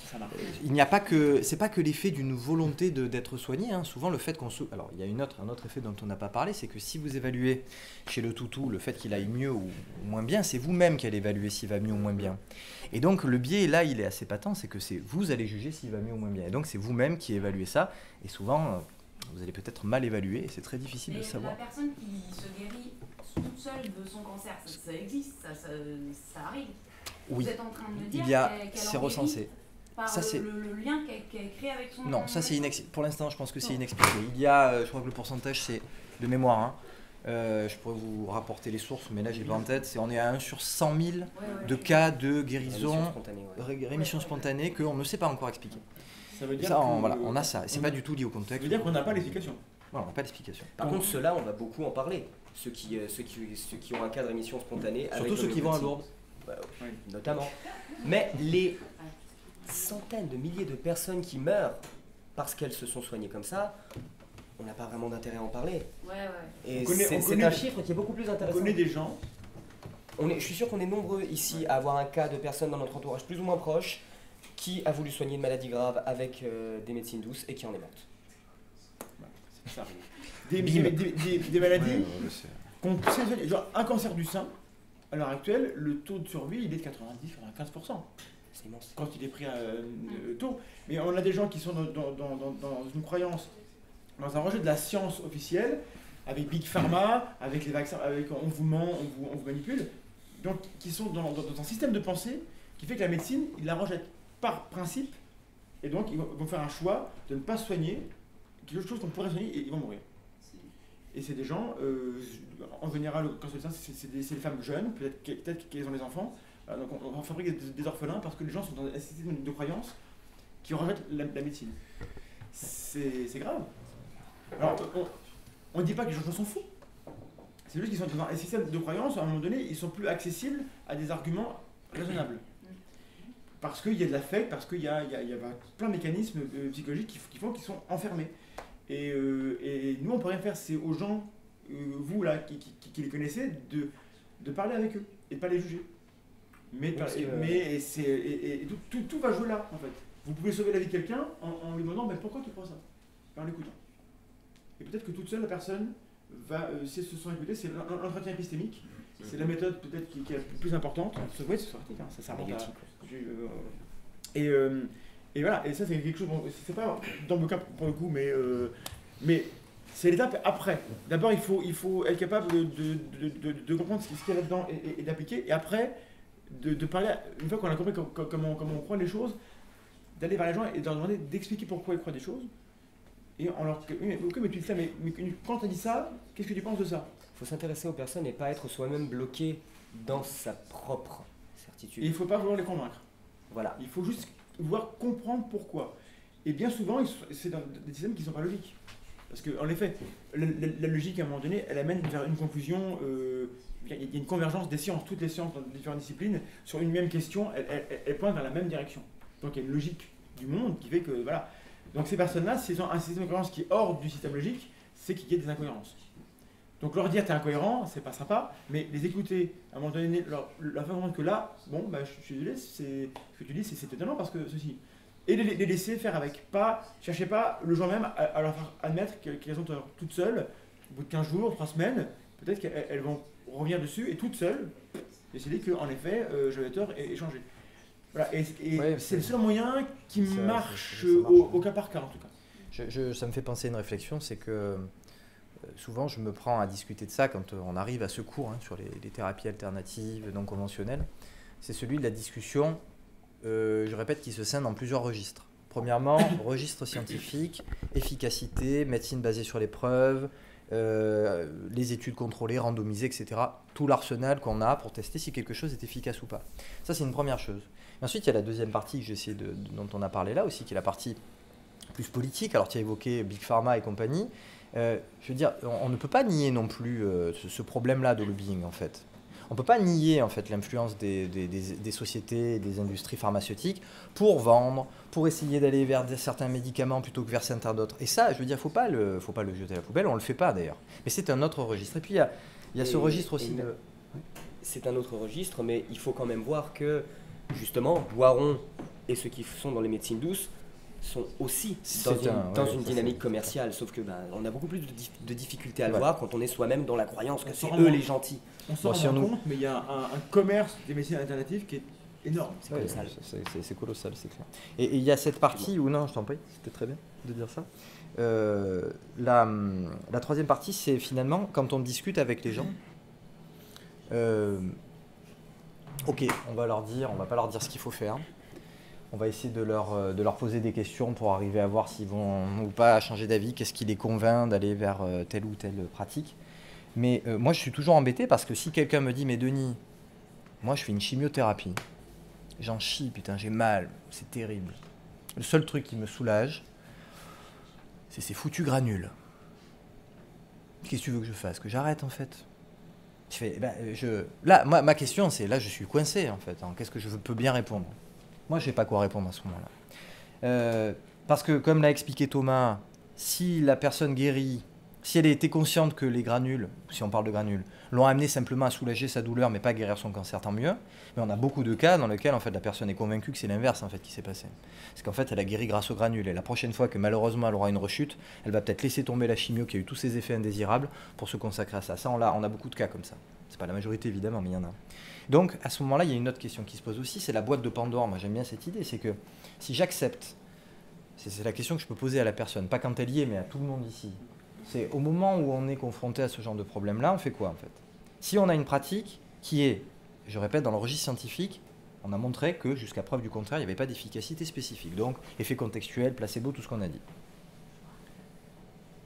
Ça marche. Il n'y a pas que, c'est pas que l'effet d'une volonté d'être soigné, hein. Souvent le fait qu'on se... Alors il y a un autre effet dont on n'a pas parlé, c'est que si vous évaluez chez le toutou le fait qu'il aille mieux ou moins bien, c'est vous-même qui allez évaluer s'il va mieux ou moins bien. Et donc le biais là il est assez patent, c'est que c'est vous allez juger s'il va mieux ou moins bien. Et donc c'est vous-même qui évaluez ça, et souvent... vous allez peut-être mal évaluer et c'est très difficile de savoir. La personne qui se guérit toute seule de son cancer, ça existe, ça arrive. Oui, Vous êtes en train de me dire c'est recensé. Par ça, c'est... le lien qu'elle crée avec son... Non, ça c'est pour l'instant je pense que c'est inexpliqué. Il y a, je crois que le pourcentage c'est de mémoire, hein. Je pourrais vous rapporter les sources, mais là j'ai pas en tête. On est à 1 sur 100 000 de cas de guérison, rémission spontanée qu'on ne sait pas encore expliquer. Ça veut dire ça, on a ça. C'est pas du tout lié au contexte. Ça veut dire qu'on n'a pas l'explication. Voilà, on n'a pas d'explication. Par contre, ceux-là, on va beaucoup en parler. Ceux qui ont un cas de rémission spontanée. Surtout ceux qui vont à Lourdes. Bah, oui, notamment. Mais les centaines de milliers de personnes qui meurent parce qu'elles se sont soignées comme ça, on n'a pas vraiment d'intérêt à en parler. Ouais. Et c'est un chiffre qui est beaucoup plus intéressant. On connaît des gens. Je suis sûr qu'on est nombreux ici à avoir un cas de personnes dans notre entourage plus ou moins proche qui a voulu soigner une maladie grave avec des médecines douces et qui en est morte. Voilà, ça arrive. Des maladies genre un cancer du sein, à l'heure actuelle, le taux de survie il est de 90-95%. C'est immense. Quand il est pris tôt. Mais on a des gens qui sont dans une croyance, dans un rejet de la science officielle, avec Big Pharma, avec les vaccins, avec on vous ment, on vous manipule, donc qui sont dans un système de pensée qui fait que la médecine, ils la rejettent par principe, et donc ils vont faire un choix de ne pas soigner quelque chose qu'on pourrait soigner et ils vont mourir. Et c'est des gens, en général, quand c'est des femmes jeunes, peut-être qu'elles ont des enfants, donc on fabrique des orphelins parce que les gens sont dans un système de croyance qui rejettent la médecine. C'est grave. Alors, on ne dit pas que les gens s'en foutent. C'est juste qu'ils sont dans un système de croyance, à un moment donné, ils sont plus accessibles à des arguments raisonnables. Parce qu'il y a de l'affect, parce qu'il y a plein de mécanismes psychologiques qui font qu'ils sont enfermés. Et nous, on peut rien faire. C'est aux gens, vous là, qui les connaissez, de parler avec eux et de ne pas les juger. Mais tout va jouer là, en fait. Vous pouvez sauver la vie de quelqu'un en lui demandant mais pourquoi tu crois ça, en l'écoutant. Et peut-être que toute seule la personne va, si elle se sent écoutée, c'est l'entretien épistémique, c'est la méthode peut-être qui est la plus importante. Oui, c'est scientifique, hein, ça remonte à... Et voilà, et ça c'est quelque chose, bon, c'est pas dans mon cas pour le coup, mais c'est l'étape après. D'abord il faut être capable de comprendre ce qu'il y a là-dedans et d'appliquer, et après de parler, une fois qu'on a compris comment on croit les choses, d'aller vers les gens et de leur demander d'expliquer pourquoi ils croient des choses. Et on leur dit, ok, mais tu dis ça, mais quand tu as dit ça, qu'est-ce que tu penses de ça? Il faut s'intéresser aux personnes et pas être soi-même bloqué dans sa propre certitude. Et il ne faut pas vouloir les convaincre. Voilà. Il faut juste vouloir comprendre pourquoi. Et bien souvent, c'est dans des systèmes qui ne sont pas logiques. Parce qu'en effet, la logique, à un moment donné, elle amène vers une conclusion. Il y a une convergence des sciences. Toutes les sciences dans différentes disciplines, sur une même question, elles pointent vers la même direction. Donc il y a une logique du monde qui fait que, voilà. Donc ces personnes-là, s'ils ont un système de croyance qui est hors du système logique, c'est qu'il y a des incohérences. Donc leur dire t'es incohérent, c'est pas sympa, mais les écouter, à un moment donné, leur faire comprendre que là, bon, bah, je suis désolé, ce que tu dis, c'est étonnant parce que ceci. Et les laisser faire avec. Cherchez pas le jour même à leur faire admettre qu'elles ont tort. Toutes seules, au bout de 15 jours, 3 semaines, peut-être qu'elles vont revenir dessus et toutes seules, décider qu'en effet, j'avais tort et changer. Voilà, et c'est le seul moyen qui marche au cas par cas en tout cas. Ça me fait penser à une réflexion, c'est que souvent je me prends à discuter de ça quand on arrive à ce cours sur les thérapies alternatives non conventionnelles. C'est celui de la discussion, je répète, qui se scinde en plusieurs registres. Premièrement, registre scientifique, efficacité, médecine basée sur les preuves, les études contrôlées, randomisées, etc. Tout l'arsenal qu'on a pour tester si quelque chose est efficace ou pas. Ça, c'est une première chose. Ensuite, il y a la deuxième partie dont on a parlé là aussi, qui est la partie plus politique. Alors, tu as évoqué Big Pharma et compagnie. Je veux dire, on ne peut pas nier non plus ce problème-là de lobbying, en fait. On ne peut pas nier, en fait, l'influence des sociétés et des industries pharmaceutiques pour vendre, pour essayer d'aller vers certains médicaments plutôt que vers certains d'autres. Et ça, je veux dire, faut pas le jeter à la poubelle. On ne le fait pas, d'ailleurs. Mais c'est un autre registre. Et puis, il y a ce registre aussi de... C'est un autre registre, mais il faut quand même voir que, justement, Boiron et ceux qui sont dans les médecines douces sont aussi dans une dynamique commerciale, sauf que on a beaucoup plus de difficultés à le voir quand on est soi-même dans la croyance que c'est eux les gentils. On s'en rend compte, mais il y a un commerce des médecines alternatives qui est énorme. C'est colossal. C'est colossal, c'est clair. Et il y a cette partie où, non, je t'en prie, c'était très bien de dire ça. La troisième partie, c'est finalement quand on discute avec les gens. Ok, on va pas leur dire ce qu'il faut faire. On va essayer de leur poser des questions pour arriver à voir s'ils vont ou pas changer d'avis, qu'est-ce qui les convainc d'aller vers telle ou telle pratique. Mais moi, je suis toujours embêté parce que si quelqu'un me dit « Mais Denis, moi, je fais une chimiothérapie. J'en chie, putain, j'ai mal, c'est terrible. Le seul truc qui me soulage, c'est ces foutus granules. Qu'est-ce que tu veux que je fasse? Que j'arrête, en fait ?» Je fais, là, ma question, c'est, là, je suis coincé, en fait. Qu'est-ce que je peux bien répondre? Moi, je ne sais pas quoi répondre à ce moment-là. Parce que, comme l'a expliqué Thomas, si la personne guérit Si elle était consciente que les granules, si on parle de granules, l'ont amené simplement à soulager sa douleur mais pas à guérir son cancer, tant mieux. Mais on a beaucoup de cas dans lesquels en fait, la personne est convaincue que c'est l'inverse en fait, qui s'est passé. C'est qu'en fait elle a guéri grâce aux granules. Et la prochaine fois que malheureusement elle aura une rechute, elle va peut-être laisser tomber la chimio qui a eu tous ses effets indésirables pour se consacrer à ça. Ça on a beaucoup de cas comme ça. C'est pas la majorité évidemment, mais il y en a. Donc à ce moment-là, il y a une autre question qui se pose aussi, c'est la boîte de Pandore. Moi j'aime bien cette idée, c'est que si j'accepte, c'est la question que je peux poser à la personne, pas quand elle y est, mais à tout le monde ici. C'est au moment où on est confronté à ce genre de problème-là, on fait quoi en fait? Si on a une pratique qui est, je répète, dans le registre scientifique, on a montré que jusqu'à preuve du contraire, il n'y avait pas d'efficacité spécifique. Donc, effet contextuel, placebo, tout ce qu'on a dit.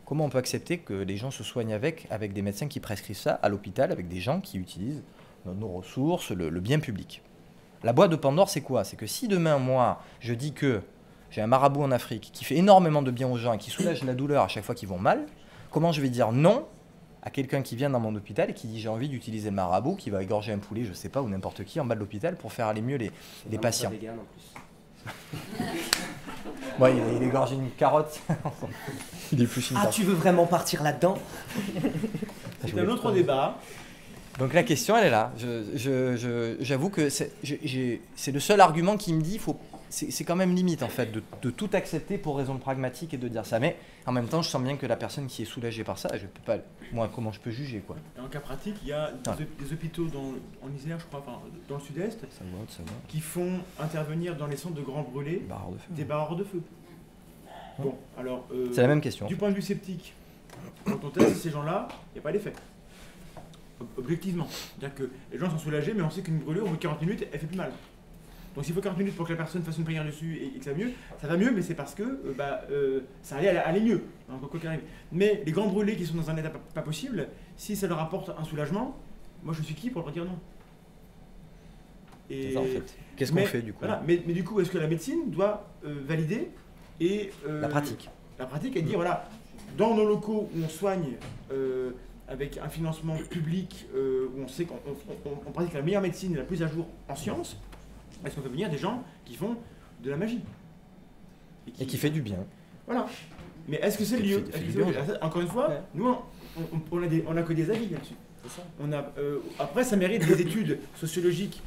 Comment on peut accepter que les gens se soignent avec des médecins qui prescrivent ça à l'hôpital, avec des gens qui utilisent nos ressources, le bien public? La boîte de Pandore, c'est quoi? C'est que si demain, moi, je dis que j'ai un marabout en Afrique qui fait énormément de bien aux gens et qui soulage la douleur à chaque fois qu'ils vont mal, comment je vais dire non à quelqu'un qui vient dans mon hôpital et qui dit j'ai envie d'utiliser le marabout, qui va égorger un poulet, je sais pas, ou n'importe qui en bas de l'hôpital pour faire aller mieux les patients. Vegan, en plus. Ouais, il égorge une carotte. Il est plus une tu veux vraiment partir là-dedans? C'est un autre débat. Donc la question, elle est là. J'avoue que c'est le seul argument qui me dit c'est quand même limite en fait de tout accepter pour raison pragmatique et de dire ça. Mais en même temps, je sens bien que la personne qui est soulagée par ça, je peux pas. Moi, comment je peux juger quoi? Et en cas pratique, il y a des hôpitaux en Isère, je crois, enfin, dans le sud-est, qui font intervenir dans les centres de grands brûlés des barreurs de feu. Bon, alors. C'est la même question. Du point de vue sceptique, quand on teste ces gens-là, il n'y a pas d'effet. Objectivement. C'est-à-dire que les gens sont soulagés, mais on sait qu'une brûlure, au bout de 40 minutes, elle fait plus mal. Donc s'il faut 40 minutes pour que la personne fasse une prière dessus et que ça va mieux, mais c'est parce que ça allait aller mieux, hein, quoi qu'il arrive. Mais les grands brûlés qui sont dans un état pas possible, si ça leur apporte un soulagement, moi je suis qui pour leur dire non? Et c'est ça en fait. Qu'est-ce qu'on fait du coup? Voilà, mais du coup, est-ce que la médecine doit valider et la pratique? La pratique et dire voilà, dans nos locaux où on soigne avec un financement public, où on sait qu'on pratique la meilleure médecine et la plus à jour en sciences, est-ce qu'on peut venir des gens qui font de la magie et qui fait du bien? Voilà. Mais est-ce que c'est le lieu? Encore une fois, nous, on a que des avis là-dessus. Après, ça mérite des études sociologiques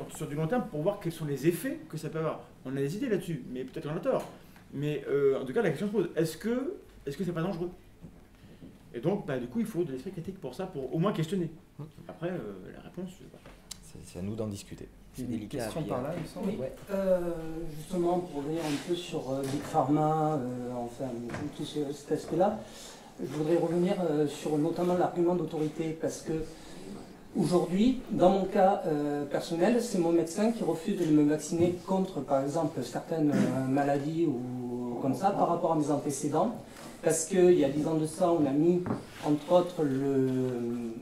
sur du long terme pour voir quels sont les effets que ça peut avoir. On a des idées là-dessus, mais peut-être qu'on a tort. Mais en tout cas, la question se pose, est-ce que c'est pas dangereux? Et donc, du coup, il faut de l'esprit critique pour ça, pour au moins questionner. Après, la réponse... C'est à nous d'en discuter. C'est une question par là, il me semble. Oui. Justement, pour revenir un peu sur Big Pharma, enfin, tout cet aspect-là, je voudrais revenir sur notamment l'argument d'autorité, parce que aujourd'hui, dans mon cas personnel, c'est mon médecin qui refuse de me vacciner contre, par exemple, certaines maladies ou comme ça, par rapport à mes antécédents, parce qu'il y a 10 ans de ça, on a mis, entre autres, le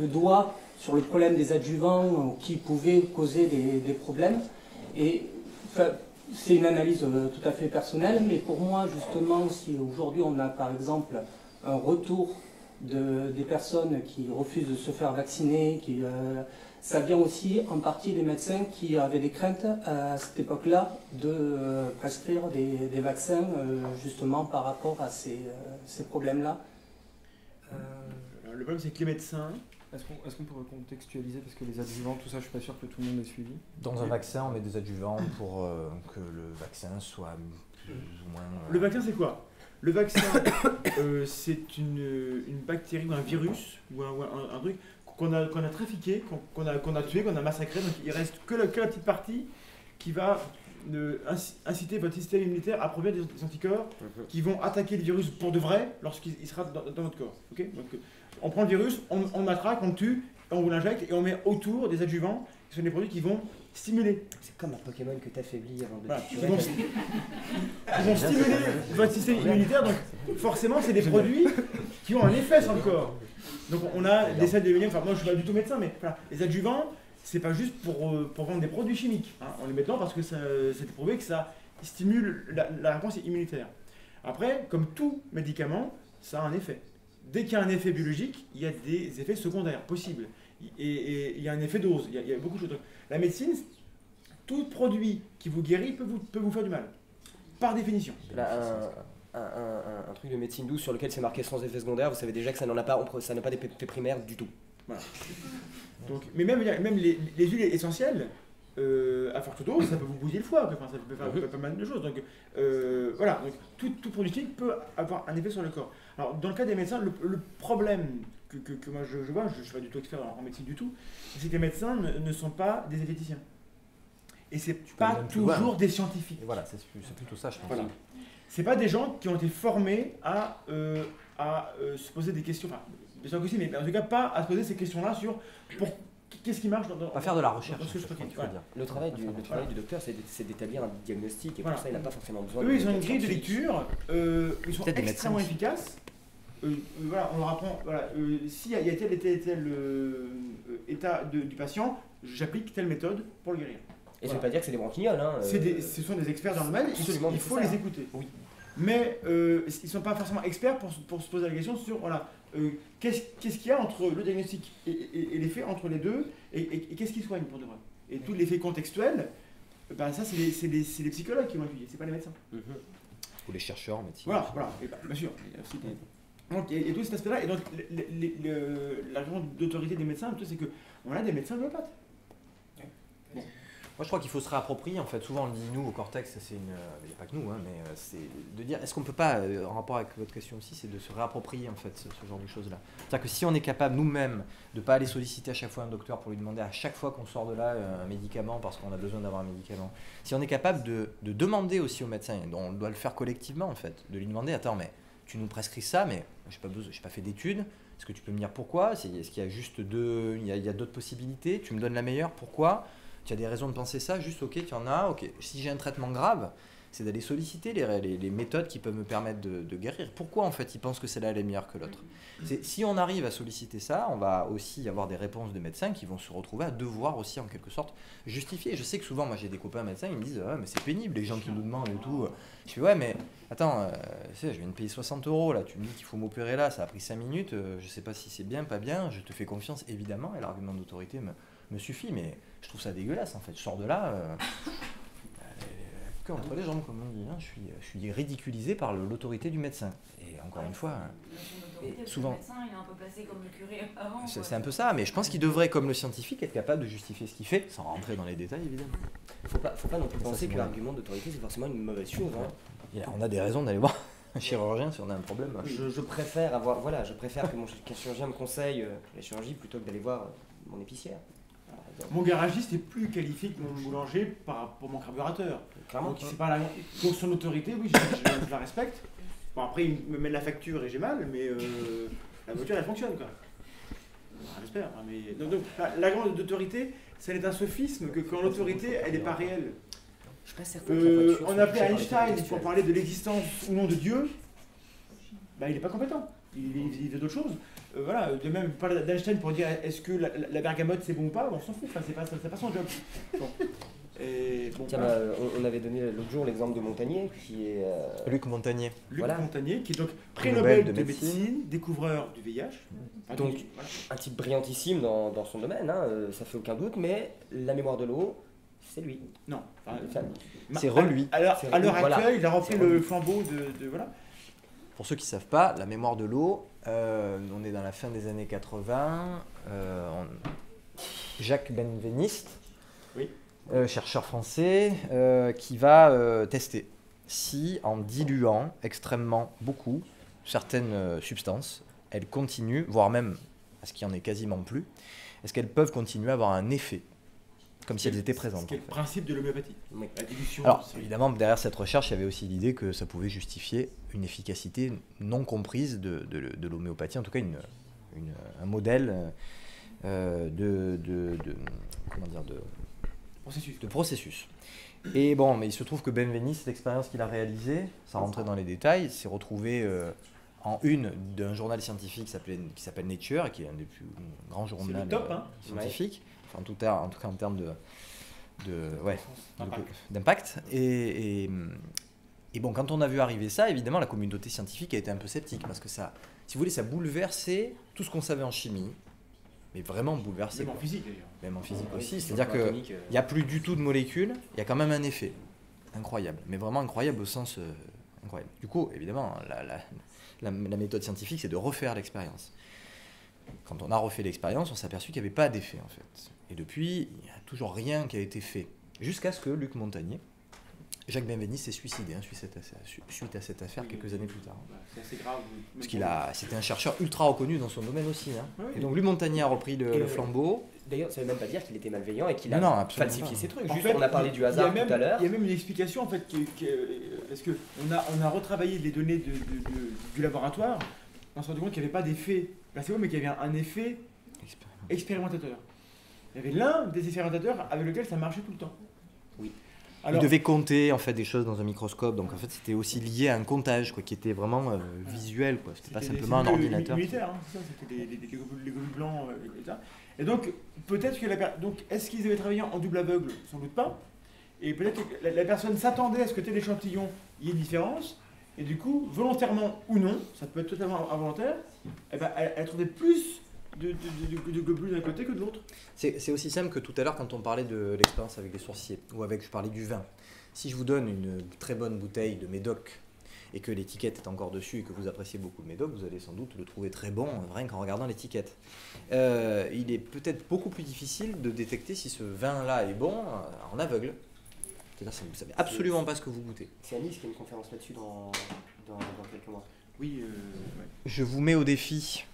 doigt sur le problème des adjuvants qui pouvaient causer des problèmes. Et c'est une analyse tout à fait personnelle, mais pour moi, justement, si aujourd'hui on a par exemple un retour des personnes qui refusent de se faire vacciner, ça vient aussi en partie des médecins qui avaient des craintes à cette époque-là de prescrire des vaccins justement par rapport à ces problèmes-là. Le problème, c'est que les médecins... Est-ce qu'on pourrait contextualiser, parce que les adjuvants, tout ça, je suis pas sûr que tout le monde ait suivi. Dans un vaccin, on met des adjuvants pour que le vaccin soit plus ou moins... Le vaccin, c'est quoi? Le vaccin, c'est une bactérie ou un virus, ou un truc qu'on a trafiqué, qu'on a tué, qu'on a massacré, donc il reste que la petite partie qui va inciter votre système immunitaire à produire des anticorps qui vont attaquer le virus pour de vrai lorsqu'il sera dans notre corps. Okay, donc, on prend le virus, on matraque, on le tue, on vous l'injecte et on met autour des adjuvants qui sont des produits qui vont stimuler. C'est comme un Pokémon que tu affaiblis avant de voilà, ils vont stimuler votre système immunitaire, donc forcément c'est des produits qui ont un effet sur le corps. Donc on a des salles de réunion, enfin moi je suis pas du tout médecin, mais voilà, les adjuvants, c'est pas juste pour vendre des produits chimiques. Hein. On les met dedans parce que c'est prouvé que ça stimule la réponse immunitaire. Après, comme tout médicament, ça a un effet. Dès qu'il y a un effet biologique, il y a des effets secondaires possibles. Et il y a un effet dose, il y a beaucoup de choses. La médecine, tout produit qui vous guérit peut vous faire du mal, par définition. un truc de médecine douce sur lequel c'est marqué sans effet secondaire, vous savez déjà que ça n'a pas d'effet primaire du tout. Voilà. Donc, mais même les huiles essentielles, à forte dose, ça peut vous bousiller le foie, quoi. Enfin, ça peut faire pas mal de choses. Donc, voilà, donc, tout produit chimique peut avoir un effet sur le corps. Alors, dans le cas des médecins, le problème que moi je vois, je ne suis pas du tout expert en médecine du tout, c'est que les médecins ne sont pas des zététiciens. Et c'est pas toujours des scientifiques. Et voilà, c'est plutôt ça, je pense. Voilà. C'est pas des gens qui ont été formés à se poser des questions, enfin, des gens aussi, mais en tout cas pas à se poser ces questions-là sur qu'est-ce qui marche dans pas faire de la recherche. ce que je pratique. Voilà. Le travail du docteur, c'est d'établir un diagnostic, et voilà. pour ça, il n'a pas forcément besoin Eux, ils ont une grille de lecture, ils sont extrêmement médecins. efficaces. Voilà, on leur apprend, voilà, s'il y a tel état du patient, j'applique telle méthode pour le guérir. Et ça ne veut pas dire que c'est des branquignoles. Hein, ce sont des experts dans le domaine, il faut les écouter. Oui. Mais ils ne sont pas forcément experts pour se poser la question sur voilà, qu'est-ce qu'il y a entre le diagnostic et l'effet entre les deux, et qu'est-ce qui soigne pour de vrai. Et tous les effets contextuels, ben ça c'est les psychologues qui vont étudier, c'est pas les médecins. Ou les chercheurs en médecine. Voilà, et bien sûr. Donc, et tout cet aspect-là, et donc la grande autorité des médecins, c'est qu'on a des médecins homéopathes. Bon. Moi, je crois qu'il faut se réapproprier, en fait. Souvent, on le dit, nous, au Cortex, c'est une... Il n'y a pas que nous, hein, mais c'est de dire, est-ce qu'on ne peut pas, en rapport avec votre question aussi, c'est de se réapproprier, en fait, ce genre de choses-là. C'est-à-dire que si on est capable, nous-mêmes, de ne pas aller solliciter à chaque fois un docteur pour lui demander à chaque fois qu'on sort de là un médicament, parce qu'on a besoin d'avoir un médicament, si on est capable de demander aussi au médecin, et on doit le faire collectivement, en fait, de lui demander, attends, mais tu nous prescris ça, mais je n'ai pas fait d'études, est-ce que tu peux me dire pourquoi? Est-ce qu'il y a juste il y a d'autres possibilités? Tu me donnes la meilleure, pourquoi? Tu as des raisons de penser ça, juste ok, tu en as, ok. Si j'ai un traitement grave, c'est d'aller solliciter les méthodes qui peuvent me permettre de guérir. Pourquoi en fait ils pensent que celle-là elle est meilleure que l'autre? Si on arrive à solliciter ça, on va aussi avoir des réponses de médecins qui vont se retrouver à devoir aussi en quelque sorte justifier. Je sais que souvent, moi j'ai des copains médecins, ils me disent mais c'est pénible les gens qui nous demandent et tout. Je fais ouais mais attends, je viens de payer 60 € là, tu me dis qu'il faut m'opérer là, ça a pris 5 minutes, je sais pas si c'est bien, pas bien, je te fais confiance évidemment et l'argument d'autorité me suffit, mais je trouve ça dégueulasse en fait. Je sors de là, que entre les jambes, comme on dit. Hein. Je suis ridiculisé par l'autorité du médecin. Et encore une fois, souvent. Le médecin, il est un peu placé comme le curé avant. C'est un peu ça, mais je pense qu'il devrait, comme le scientifique, être capable de justifier ce qu'il fait, sans rentrer dans les détails évidemment. Faut pas non plus penser que l'argument d'autorité c'est forcément une mauvaise chose. Hein. On a des raisons d'aller voir un chirurgien si on a un problème. Je préfère que mon chirurgien me conseille la chirurgie plutôt que d'aller voir mon épicière. Mon garagiste est plus qualifié que mon boulanger pour mon carburateur. Clairement. Donc son autorité, oui, je la respecte. Bon, après, il me met la facture et j'ai mal, mais la voiture, elle fonctionne, quoi. J'espère. Mais... Donc, la grande autorité, c'est un sophisme que quand l'autorité, elle n'est pas réelle. Je suis pas certain que la voiture on appelait Einstein pour parler de l'existence ou non de Dieu. Bah, il n'est pas compétent. Il fait d'autres choses. Voilà, de même parler d'Einstein pour dire est-ce que la bergamote c'est bon ou pas, on s'en fout, enfin, c'est pas son job. Bon. Et, bon, tiens, on avait donné l'autre jour l'exemple de Montagnier qui est. Luc Montagnier. Luc Montagnier, qui est donc prix Nobel de médecine, découvreur du VIH. Donc, voilà. Un type brillantissime dans son domaine, hein, ça fait aucun doute, mais la mémoire de l'eau, c'est lui. Non, c'est lui. À l'heure actuelle, il a repris le flambeau de voilà. Pour ceux qui ne savent pas, la mémoire de l'eau, on est dans la fin des années 80. Jacques Benveniste, oui. Chercheur français, qui va tester si, en diluant extrêmement beaucoup certaines substances, elles continuent, voire même à ce qu'il n'y en ait quasiment plus, est-ce qu'elles peuvent continuer à avoir un effet comme si elles étaient présentes. C'est le principe de l'homéopathie. Oui. La dilution. Alors, évidemment, derrière cette recherche, il y avait aussi l'idée que ça pouvait justifier une efficacité non comprise de l'homéopathie, en tout cas un modèle de processus. Et bon, mais il se trouve que Benveniste, l'expérience qu'il a réalisée, sans rentrer dans les détails, s'est retrouvé en une d'un journal scientifique qui s'appelle Nature, et qui est un des plus grands journaux scientifiques. Enfin, en tout cas en termes d'impact. Et bon, quand on a vu arriver ça, évidemment, la communauté scientifique a été un peu sceptique, parce que ça, si vous voulez, ça bouleversait tout ce qu'on savait en chimie, mais vraiment bouleversé. Même en physique, d'ailleurs. Même en physique aussi, c'est-à-dire qu'il n'y a plus du tout de molécules, il y a quand même un effet incroyable, mais vraiment incroyable au sens incroyable. Du coup, évidemment, la méthode scientifique, c'est de refaire l'expérience. Quand on a refait l'expérience, on s'est aperçu qu'il n'y avait pas d'effet, en fait. Et depuis, il n'y a toujours rien qui a été fait. Jusqu'à ce que Luc Montagnier, Jacques Benveniste s'est suicidé suite à cette affaire quelques années plus tard. C'est assez grave. C'était un chercheur ultra reconnu dans son domaine aussi. Et donc Luc Montagnier a repris le flambeau. D'ailleurs, ça ne veut même pas dire qu'il était malveillant et qu'il Non, a absolument falsifié pas. ses trucs. En Juste, fait, on a parlé du hasard tout à l'heure. Il y a même une explication, en fait, parce qu'on a retravaillé les données du laboratoire, on s'est rendu compte qu'il n'y avait pas d'effet placebo, mais qu'il y avait un effet expérimentateur. Il y avait l'un des expérimentateurs avec lequel ça marchait tout le temps. Oui. Il devait compter en fait des choses dans un microscope, donc en fait c'était aussi lié à un comptage qui était vraiment visuel, quoi. C'était pas simplement un ordinateur. Militaire, c'est ça, c'était les globules blancs et ça. Et donc peut-être que donc est-ce qu'ils avaient travaillé en double aveugle? Sans doute pas. Et peut-être que la personne s'attendait à ce que tel échantillon y ait une différence, et du coup volontairement ou non, ça peut être totalement involontaire, elle trouvait plus de globules d'un côté que de l'autre. C'est aussi simple que tout à l'heure quand on parlait de l'expérience avec les sourciers, ou je parlais du vin. Si je vous donne une très bonne bouteille de médoc et que l'étiquette est encore dessus et que vous appréciez beaucoup le médoc, vous allez sans doute le trouver très bon rien qu'en regardant l'étiquette. Il est peut-être beaucoup plus difficile de détecter si ce vin-là est bon en aveugle. C'est-à-dire que vous ne savez absolument pas ce que vous goûtez. C'est Anis qui a une conférence là-dessus dans quelques mois. Oui. Je vous mets au défi,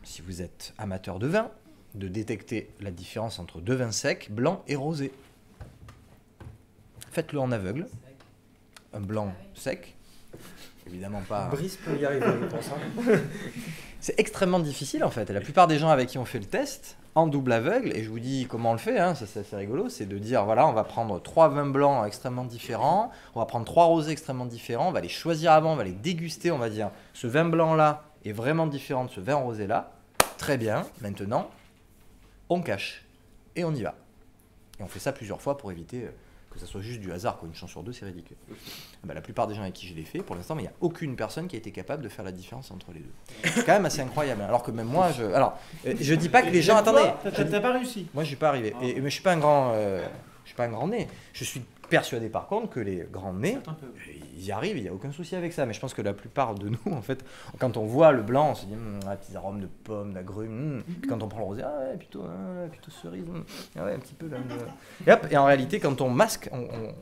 si vous êtes amateur de vin, de détecter la différence entre deux vins secs, blanc et rosé. Faites-le en aveugle. Un blanc sec. Évidemment pas. Brice peut y arriver, je pense. C'est extrêmement difficile en fait. Et la plupart des gens avec qui on fait le test, en double aveugle, et je vous dis comment on le fait, ça c'est assez rigolo, c'est de dire voilà, on va prendre 3 vins blancs extrêmement différents, on va prendre 3 rosés extrêmement différents, on va les choisir avant, on va les déguster, on va dire ce vin blanc là est vraiment différent de ce vin rosé là. Très bien, maintenant on cache et on y va. Et on fait ça plusieurs fois pour éviter que ça soit juste du hasard, quoi. Une chance sur deux, c'est ridicule. La plupart des gens avec qui je l'ai fait, pour l'instant, il n'y a aucune personne qui a été capable de faire la différence entre les deux. C'est quand même assez incroyable. Alors que même moi, je dis pas que les gens... Attendez, t'as pas réussi. Moi, je suis pas arrivé. Mais je suis pas un grand nez. Je suis persuadé par contre que les grands nez, ils y arrivent, il n'y a aucun souci avec ça. Mais je pense que la plupart de nous, en fait, quand on voit le blanc, on se dit petits arômes de pommes, d'agrumes. Puis quand on prend le rosé, plutôt cerise. Un petit peu là. Et hop, et en réalité, quand on masque,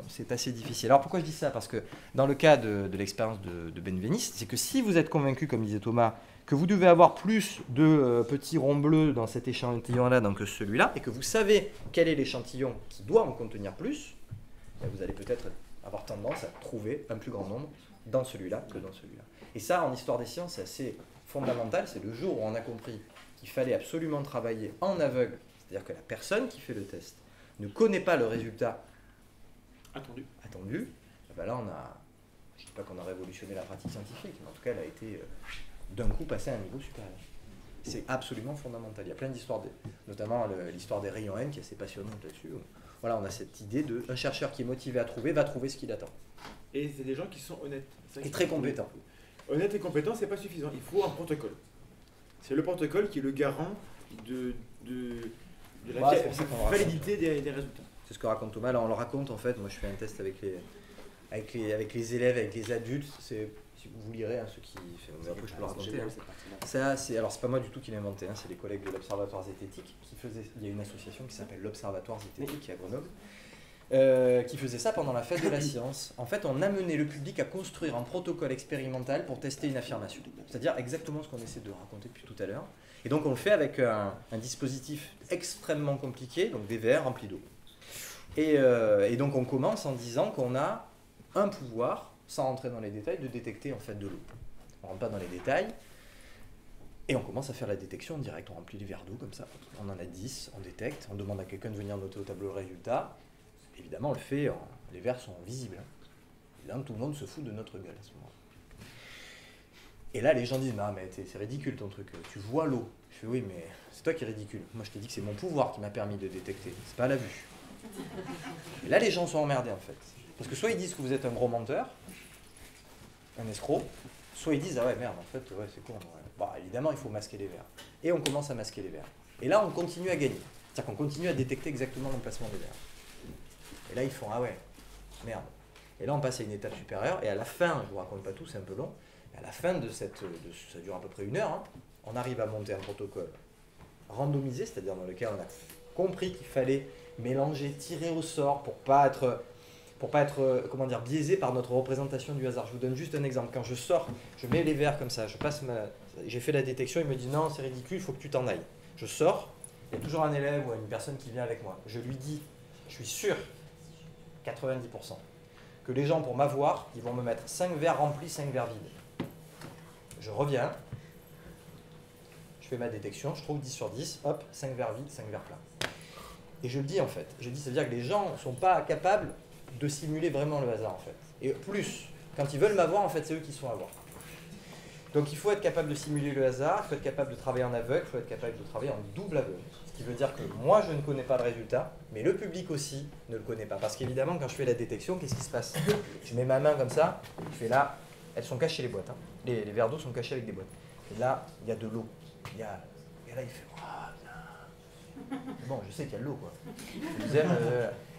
c'est assez difficile. Alors pourquoi je dis ça? Parce que dans le cas de l'expérience de Benveniste, c'est que si vous êtes convaincu, comme disait Thomas, que vous devez avoir plus de petits ronds bleus dans cet échantillon-là que celui-là, et que vous savez quel est l'échantillon qui doit en contenir plus, vous allez peut-être avoir tendance à trouver un plus grand nombre dans celui-là que dans celui-là. Et ça, en histoire des sciences, c'est assez fondamental. C'est le jour où on a compris qu'il fallait absolument travailler en aveugle, c'est-à-dire que la personne qui fait le test ne connaît pas le résultat attendu. Là, je ne dis pas qu'on a révolutionné la pratique scientifique, mais en tout cas, elle a été d'un coup passée à un niveau supérieur. C'est absolument fondamental. Il y a plein d'histoires, notamment l'histoire des rayons N qui est assez passionnante là-dessus. Voilà, on a cette idée d'un chercheur qui est motivé à trouver, va trouver ce qu'il attend. Et c'est des gens qui sont honnêtes. Et très compétents. Honnêtes et compétents, c'est pas suffisant. Il faut un protocole. C'est le protocole qui est le garant de la validité des résultats. C'est ce que raconte Thomas. Là, on le raconte en fait. Moi, je fais un test avec les élèves, avec les adultes. Si vous lirez, ceux qui... Après, je peux le raconter. Ça, alors, c'est pas moi du tout qui l'ai inventé. C'est les collègues de l'Observatoire zététique qui faisaient... Il y a une association qui s'appelle l'Observatoire zététique qui est à Grenoble, qui faisait ça pendant la fête de la science. En fait, on amenait le public à construire un protocole expérimental pour tester une affirmation. C'est-à-dire exactement ce qu'on essaie de raconter depuis tout à l'heure. Et donc, on le fait avec un dispositif extrêmement compliqué, donc des verres remplis d'eau. Et donc, on commence en disant qu'on a un pouvoir, sans rentrer dans les détails, de détecter en fait de l'eau. On ne rentre pas dans les détails, et on commence à faire la détection en direct. On remplit les verres d'eau comme ça, on en a 10, on détecte, on demande à quelqu'un de venir noter au tableau le résultat. Évidemment, on le fait, les verres sont visibles. Et là, tout le monde se fout de notre gueule à ce moment-là. Et là, les gens disent, non mais c'est ridicule ton truc, tu vois l'eau. Je fais, oui, mais c'est toi qui es ridicule. Moi, je t'ai dit que c'est mon pouvoir qui m'a permis de détecter, c'est pas la vue. Et là, les gens sont emmerdés en fait. Parce que soit ils disent que vous êtes un gros menteur, un escroc, soit ils disent ah ouais merde en fait ouais c'est con. Ouais. Bon, évidemment il faut masquer les verres. Et on commence à masquer les verres. Et là on continue à gagner. C'est-à-dire qu'on continue à détecter exactement l'emplacement des verres. Et là ils font ah ouais, merde. Et là, on passe à une étape supérieure. Et à la fin, je ne vous raconte pas tout, c'est un peu long. À la fin ça dure à peu près 1 heure, hein, on arrive à monter un protocole randomisé, c'est-à-dire dans lequel on a compris qu'il fallait mélanger, tirer au sort pour pas être comment dire, biaisé par notre représentation du hasard. Je vous donne juste un exemple. Quand je sors, je mets les verres comme ça, j'ai fait la détection, il me dit non, c'est ridicule, il faut que tu t'en ailles. Je sors, il y a toujours un élève ou une personne qui vient avec moi. Je lui dis, je suis sûr, 90%, que les gens pour m'avoir, ils vont me mettre 5 verres remplis, 5 verres vides. Je reviens, je fais ma détection, je trouve 10 sur 10, hop, 5 verres vides, 5 verres pleins. Et je le dis en fait, ça veut dire que les gens ne sont pas capables de simuler vraiment le hasard en fait. Et plus, quand ils veulent m'avoir, en fait, c'est eux qui sont à voir. Donc il faut être capable de simuler le hasard, il faut être capable de travailler en aveugle, il faut être capable de travailler en double aveugle. Ce qui veut dire que moi, je ne connais pas le résultat, mais le public aussi ne le connaît pas. Parce qu'évidemment, quand je fais la détection, qu'est-ce qui se passe? Je mets ma main comme ça, je fais là, elles sont cachées les boîtes. Hein. Les verres d'eau sont cachés avec des boîtes. Et là, il y a de l'eau. Et là, il fait bon, je sais qu'il y a de l'eau, quoi.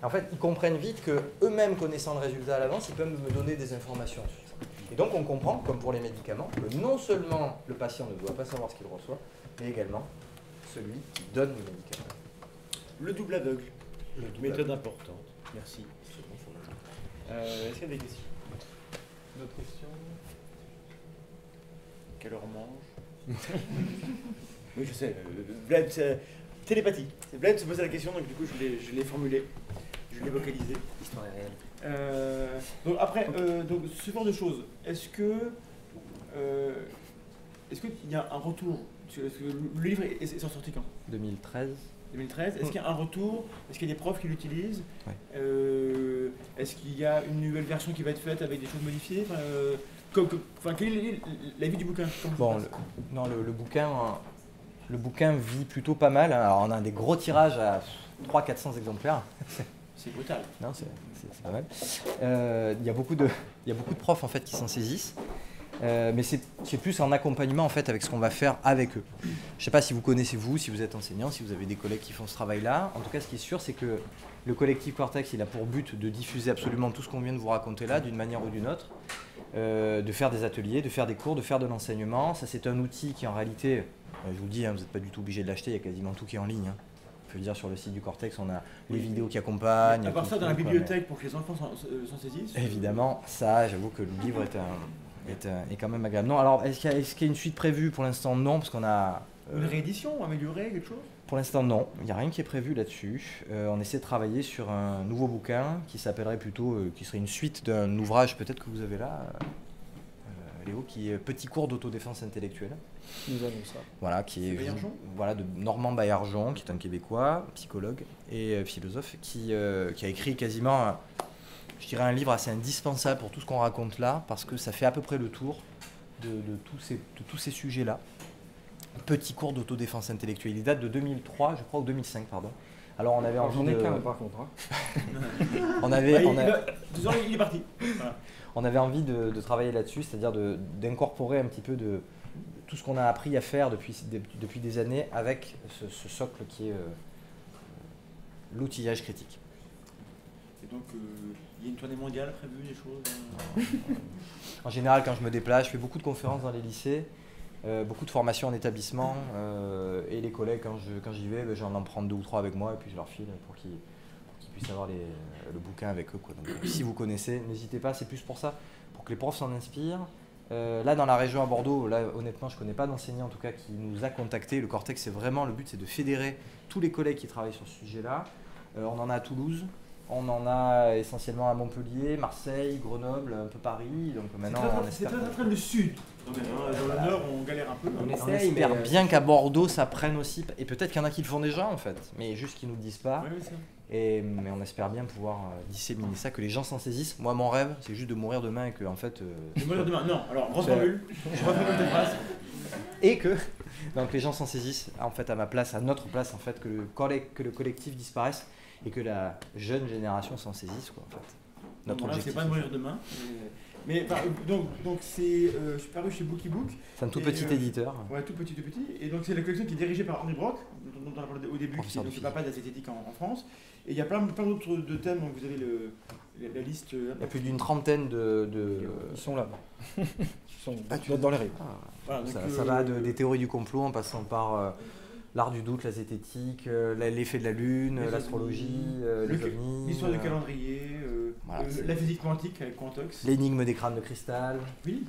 En fait, ils comprennent vite qu'eux-mêmes, connaissant le résultat à l'avance, ils peuvent me donner des informations sur ça. Et donc, on comprend, comme pour les médicaments, que non seulement le patient ne doit pas savoir ce qu'il reçoit, mais également celui qui donne le médicament. Le double aveugle. Méthode importante. Merci. Est-ce qu'il y a des questions? D'autres questions? Quelle heure on mange? Oui, je sais. Vlad, télépathie. Vlad se posait la question, donc du coup je l'ai formulée, je l'ai vocalisée. L'histoire est réelle. Donc après, donc, ce genre de choses, est-ce qu'il y a un retour? Est-ce que le livre est sorti quand? 2013. 2013. Est-ce qu'il y a un retour? Est-ce qu'il y a des profs qui l'utilisent? Ouais. Est-ce qu'il y a une nouvelle version qui va être faite avec des choses modifiées? Quel est l'avis du bouquin? Bon, le bouquin vit plutôt pas mal. Hein. Alors, on a des gros tirages à 300-400 exemplaires. C'est brutal. Non, c'est pas mal. Il y a beaucoup de profs en fait qui s'en saisissent. Mais c'est plus en accompagnement en fait avec ce qu'on va faire avec eux. Je ne sais pas si vous connaissez si vous êtes enseignant, si vous avez des collègues qui font ce travail-là. En tout cas, ce qui est sûr, c'est que le collectif Cortex, il a pour but de diffuser absolument tout ce qu'on vient de vous raconter là, d'une manière ou d'une autre, de faire des ateliers, de faire des cours, de faire de l'enseignement. Ça, c'est un outil qui en réalité, je vous le dis, hein, vous n'êtes pas du tout obligé de l'acheter, il y a quasiment tout qui est en ligne. Hein. Je veux dire, sur le site du Cortex, on a les vidéos qui accompagnent. À part ça, dans la bibliothèque, pour que les enfants s'en saisissent? Évidemment, ça, j'avoue que le livre est quand même agréable. Non, alors, est-ce qu'il y a une suite prévue? Pour l'instant, non, parce qu'on a... Une réédition, améliorée, quelque chose? Pour l'instant, non. Il n'y a rien qui est prévu là-dessus. On essaie de travailler sur un nouveau bouquin qui s'appellerait plutôt, qui serait une suite d'un ouvrage peut-être que vous avez là, Léo, qui est Petit cours d'autodéfense intellectuelle. Nous avons ça. Voilà, qui est de Normand Baillargeon, qui est un Québécois, psychologue et philosophe, qui a écrit quasiment, je dirais, un livre assez indispensable pour tout ce qu'on raconte là, parce que ça fait à peu près le tour de tous ces sujets-là. Petit cours d'autodéfense intellectuelle. Il date de 2003, je crois, ou 2005, pardon. Alors on avait envie j'en ai qu'un par contre. Hein. Il est parti. Voilà. On avait envie de travailler là-dessus, c'est-à-dire d'incorporer un petit peu de tout ce qu'on a appris à faire depuis des années avec ce socle qui est l'outillage critique. Et donc, il y a une tournée mondiale prévue, des choses En général, quand je me déplace, je fais beaucoup de conférences dans les lycées. Beaucoup de formations en établissement et les collègues quand j'y vais, j'en prends 2 ou 3 avec moi et puis je leur file pour qu'ils puissent avoir le bouquin avec eux, quoi. Donc, si vous connaissez, n'hésitez pas, c'est plus pour ça, pour que les profs s'en inspirent. Là dans la région à Bordeaux, là honnêtement je ne connais pas d'enseignant en tout cas qui nous a contactés. Le Cortex, c'est vraiment, le but c'est de fédérer tous les collègues qui travaillent sur ce sujet-là. On en a à Toulouse. On en a essentiellement à Montpellier, Marseille, Grenoble, un peu Paris. Donc maintenant, c'est très le sud. Dans le nord, on galère un peu. On espère bien qu'à Bordeaux, ça prenne aussi. Et peut-être qu'il y en a qui le font déjà, en fait. Mais juste qu'ils ne nous le disent pas. Oui, mais on espère bien pouvoir disséminer ça, que les gens s'en saisissent. Moi, mon rêve, c'est juste de mourir demain et que, en fait... De mourir demain? Non, alors, reformule. Je reformule ta phrase. Et que donc les gens s'en saisissent, en fait, à ma place, à notre place, en fait, que le collectif disparaisse. Et que la jeune génération s'en saisisse, quoi, en fait. Notre objectif. C'est pas de mourir demain. Mais donc c'est, je suis paru chez Bookie Book. C'est un tout petit éditeur. Ouais, tout petit. Et donc c'est la collection qui est dirigée par Henri Brock, dont dont on a parlé au début, qui est le papa de la zététique en France. Et il y a plein d'autres de thèmes, donc vous avez la liste. Il y a plus d'une trentaine de... Ils sont là. Ils sont dans les rayons. Voilà, ça va des théories du complot en passant par l'art du doute, la zététique, l'effet de la lune, l'astrologie, les ovnis. L'histoire du calendrier, voilà, la physique quantique avec Quantox. L'énigme des crânes de cristal. Oui,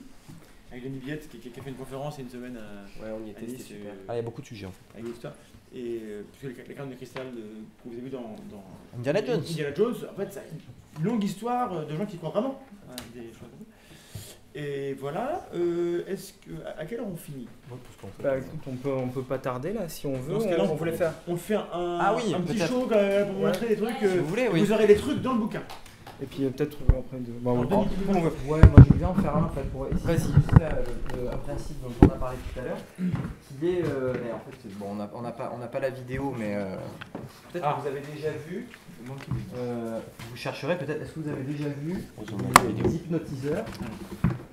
avec Denis Biette qui a fait une conférence il y a une semaine à... Ouais, on y était, c'était super. Il y a beaucoup de sujets en fait. Avec l'histoire. Et puisque les crânes de cristal que vous avez vu dans Indiana Jones. Indiana Jones, en fait, c'est une longue histoire de gens qui croient vraiment à des choses comme ça. Et voilà, à quelle heure on finit? Bah écoute, on peut pas tarder là, si on veut. Dans ce cas-là, on voulait faire. On fait un petit show pour montrer des trucs. Si vous voulez, oui. Vous aurez les trucs dans le bouquin. Et puis peut-être après ouais, moi je veux bien en faire un en fait pour essayer d'illustrer un principe dont on a parlé tout à l'heure, qui est, mais en fait, bon, on n'a pas la vidéo, mais peut-être que vous avez déjà vu, vous chercherez peut-être, est-ce que vous avez déjà vu des hypnotiseurs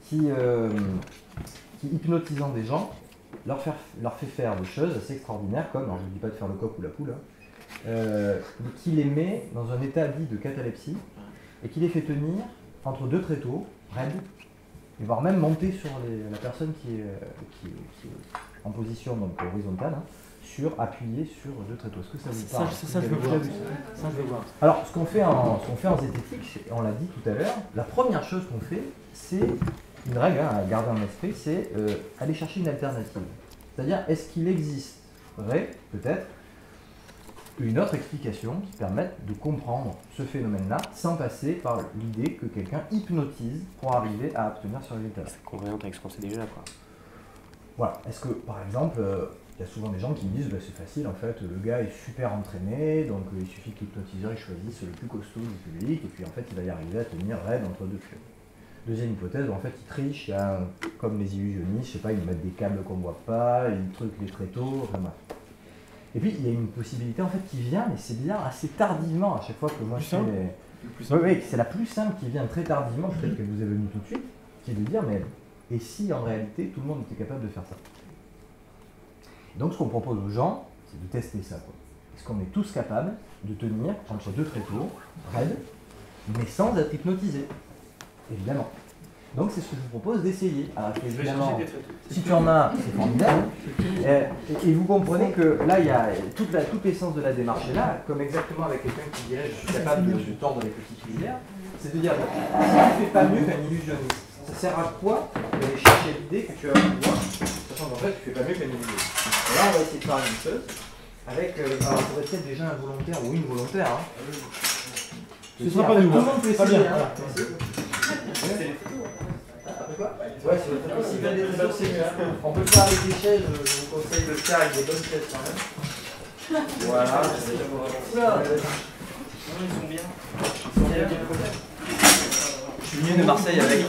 qui hypnotisant des gens, leur fait faire des choses assez extraordinaires, comme, alors je ne dis pas de faire le coq ou la poule, qui les met dans un état dit de catalepsie, et qui les fait tenir entre deux tréteaux, raides, et voire même monter sur la personne qui est en position donc, horizontale, appuyée sur deux tréteaux. Est-ce que ça vous parle? Ça, je veux voir. Ça, je veux voir. Alors, ce qu'on fait en zététique, on l'a dit tout à l'heure, la première chose qu'on fait, c'est une règle à garder en esprit, c'est aller chercher une alternative. C'est-à-dire, est-ce qu'il existerait peut-être une autre explication qui permette de comprendre ce phénomène-là sans passer par l'idée que quelqu'un hypnotise pour arriver à obtenir ce résultat. C'est convaincant avec ce qu'on sait déjà, quoi. Voilà. Est-ce que, par exemple, il y a souvent des gens qui me disent bah, c'est facile, en fait, le gars est super entraîné, donc il suffit que l'hypnotiseur il choisisse le plus costaud du public, et puis en fait il va y arriver à tenir raide entre deux pieds. Deuxième hypothèse, en fait il triche, comme les illusionnistes, je sais pas, ils mettent des câbles qu'on voit pas, ils truquent les tréteaux, enfin bref. Et puis il y a une possibilité en fait qui vient, mais c'est bien assez tardivement à chaque fois que moi je fais oui, c'est la plus simple qui vient très tardivement, peut-être qu'elle vous est venue tout de suite, qui est de dire mais et si en réalité tout le monde était capable de faire ça? Donc ce qu'on propose aux gens, c'est de tester ça. Est-ce qu'on est tous capables de tenir entre deux tréteaux, raides, mais sans être hypnotisés? Évidemment. Donc c'est ce que je vous propose d'essayer. Alors évidemment, si tu en as, c'est formidable. Et vous comprenez que là, il y a toute l'essence de la démarche est là, comme exactement avec quelqu'un qui dirait je suis capable de tordre les petites lumières, c'est de dire si tu ne fais pas mieux qu'un illusionniste, ça sert à quoi d'aller chercher l'idée que tu as un pouvoir, sachant qu'en fait tu ne fais pas mieux qu'un illusionniste. Et là, on va essayer de faire la même chose avec, alors ça va être peut-être déjà un volontaire ou une volontaire. Hein. Ce sera pas du tout. Tout le monde peut essayer. Hein. Ouais, c'est aussi bien des réseaux, c'est mieux. On peut le faire avec des chaises, je vous conseille de le faire avec des bonnes chaises quand même. Voilà. Ils sont bien. Je suis venu de Marseille avec.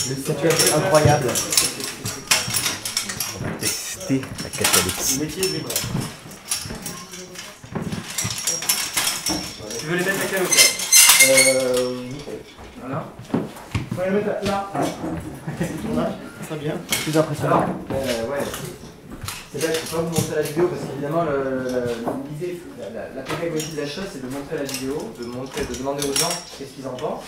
Le statut est incroyable. On va tester la catalepsie. Tu veux les mettre à quelle hauteur? Voilà. On va les mettre là. Ça sera bien. Plus impressionnant. Ouais. C'est là que je ne peux pas vous montrer la vidéo parce qu'évidemment l'idée, la pédagogie de la chose, c'est de montrer la vidéo, de demander aux gens qu'est-ce qu'ils en pensent.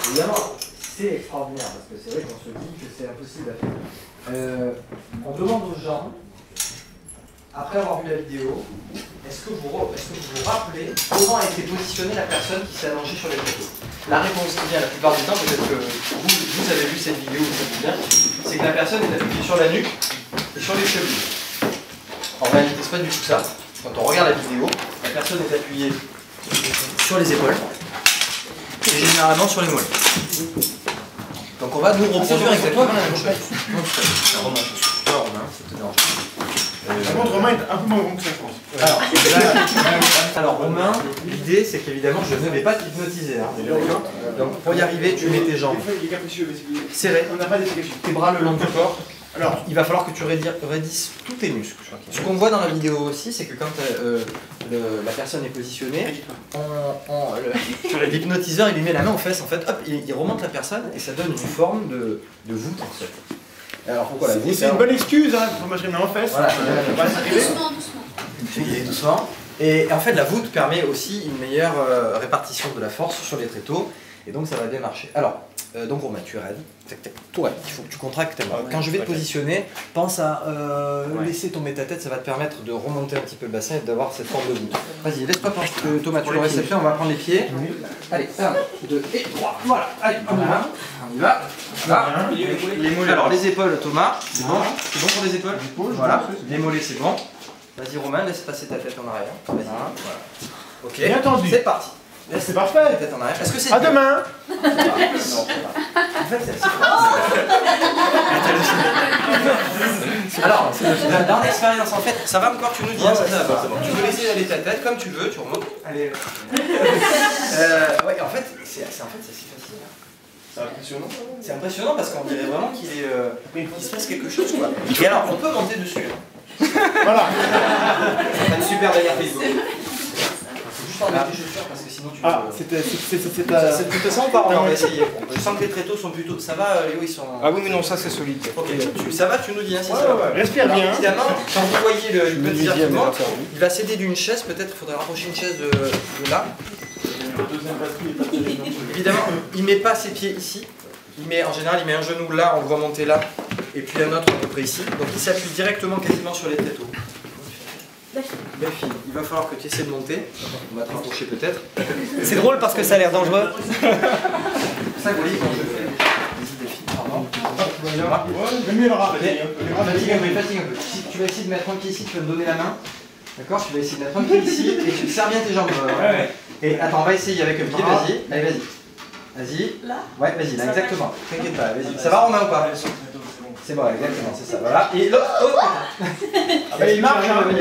Évidemment, c'est extraordinaire parce que c'est vrai qu'on se dit que c'est impossible à faire. On demande aux gens, après avoir vu la vidéo, est-ce que vous vous rappelez comment a été positionnée la personne qui s'est allongée sur les photos? La réponse qui vient la plupart du temps, peut-être que vous avez vu cette vidéo, ça vous vient, c'est que la personne est appuyée sur la nuque et sur les chevilles. En réalité, c'est pas du tout ça. Quand on regarde la vidéo, la personne est appuyée sur les épaules et généralement sur les mollets. Donc on va nous reproduire exactement la même chose. Romain, je suis pas Romain, ça te dérange pas. Par contre, Romain est un peu moins grand que ça, je pense. Alors Romain, l'idée c'est qu'évidemment je ne vais pas t'hypnotiser. Hein, donc pour y arriver, tu mets tes jambes serrées, tes bras le long du corps. Alors, il va falloir que tu raidisses tous tes muscles. Ce qu'on voit dans la vidéo aussi, c'est que quand la personne est positionnée, l'hypnotiseur il lui met la main aux fesses, en fait, hop, il remonte la personne et ça donne une forme de voûte en fait. Alors pourquoi la voûte? C'est une bonne excuse, hein, pour mettre une main en fesses. Voilà. Doucement, doucement. Et doucement. Et en fait, la voûte permet aussi une meilleure répartition de la force sur les tréteaux. Et donc, ça va bien marcher. Alors, donc Romain, tu es raide. Ouais, il faut que tu contractes ta main. Quand je vais te positionner, pense à laisser tomber ta tête. Ça va te permettre de remonter un petit peu le bassin et d'avoir cette forme de voûte. Vas-y, laisse-toi pencher. Thomas, tu le réception. On va prendre les pieds. Allez, 1, 2 et 3. Voilà. Allez, on y va. On y va. Voilà. Les mollets. Alors, les épaules, Thomas. C'est bon. C'est bon pour les épaules. Voilà. Les mollets, c'est bon. Vas-y Romain, laisse passer ta tête en arrière. Vas-y. Voilà. Ok. Bien entendu. C'est parti. C'est parfait. Ta tête en arrière. Est-ce que c'est À demain. Non, c'est pas. En fait, c'est assez Alors, dans l'expérience, en fait, ça va encore, tu nous dis, hein, ça va. Tu peux laisser aller ta tête comme tu veux, tu remontes. Allez. Ouais, en fait, c'est assez facile. C'est impressionnant. C'est impressionnant parce qu'on dirait vraiment qu'il se passe quelque chose, quoi. Et alors, on peut monter dessus. Voilà. C'est une super dernière Facebook. Faut juste enlever tes chaussures parce que sinon tu. Ah, c'est plutôt ça ou pas? On va essayer. Je sens que les tréteaux sont plutôt. Ça va, Léo, ils sont. Ah oui, mais non, ça c'est solide. Ok, ça va, tu nous dis, hein, si ça va. Respire Alors, bien. évidemment, quand vous voyez le petit argument, il va s'aider d'une chaise, peut-être il faudrait rapprocher une chaise de là. Le deuxième batterie est pas terrible. Évidemment, il met pas ses pieds ici. En général, il met un genou là, on le voit monter là, et puis un autre à peu près ici. Donc il s'appuie directement quasiment sur les tréteaux. Belle fille, il va falloir que tu essaies de monter. On va te rapprocher peut-être. C'est drôle parce que ça a l'air dangereux. C'est ça que vous voyez quand je fais des filles, pardon. Le mieux le rat. Fatigue un peu. Si tu vas essayer de mettre un pied ici, tu vas me donner la main. D'accord? Tu vas essayer de mettre un pied ici et tu serres bien tes jambes. Et attends, on va essayer avec un pied, vas-y. Allez, vas-y. Vas-y. Là? Ouais, vas-y, là, exactement. T'inquiète pas, vas-y. Ça va, Romain, ou pas? C'est bon, exactement, c'est ça. Voilà. Et l'autre. Ah bah il marche, hein. Oh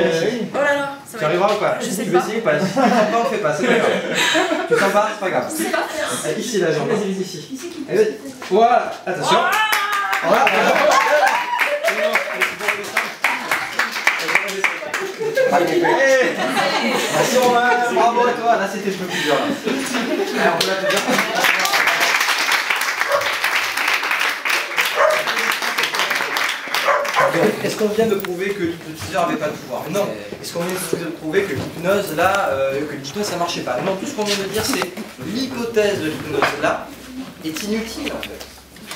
là là, ça Tu va. arriveras ou pas? Je sais Tu pas. veux essayer ou pas? Si tu ne sens pas, on ne fait pas, c'est pas grave. Tu sens pas, c'est pas grave. Ici la jambe, vas-y, ici. Allez, vas-y. Voilà, attention. Voilà. Merci Romain, bravo à toi, là c'était un peu plus dur. Allez, on peut l'applaudir. Est-ce qu'on vient de prouver que l'hypnotiseur n'avait pas de pouvoir? Non. Est-ce qu'on vient de prouver que l'hypnose là, que l'hypnose ça marchait pas? Non, tout ce qu'on vient de dire c'est l'hypothèse de l'hypnose là est inutile en fait.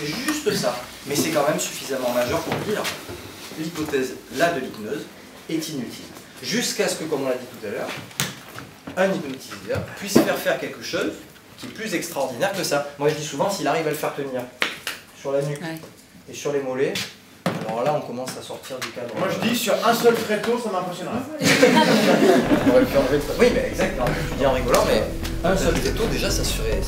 C'est juste ça. Mais c'est quand même suffisamment majeur pour dire l'hypothèse là de l'hypnose est inutile. Jusqu'à ce que, comme on l'a dit tout à l'heure, un hypnotiseur puisse faire quelque chose qui est plus extraordinaire que ça. Moi je dis souvent, s'il arrive à le faire tenir sur la nuque et sur les mollets, alors là on commence à sortir du cadre. Moi je dis sur un seul tréteau, ça m'impressionnerait. On va le faire enlever. Oui, mais exactement. Tu dis en rigolant, mais un seul tréteau déjà ça serait.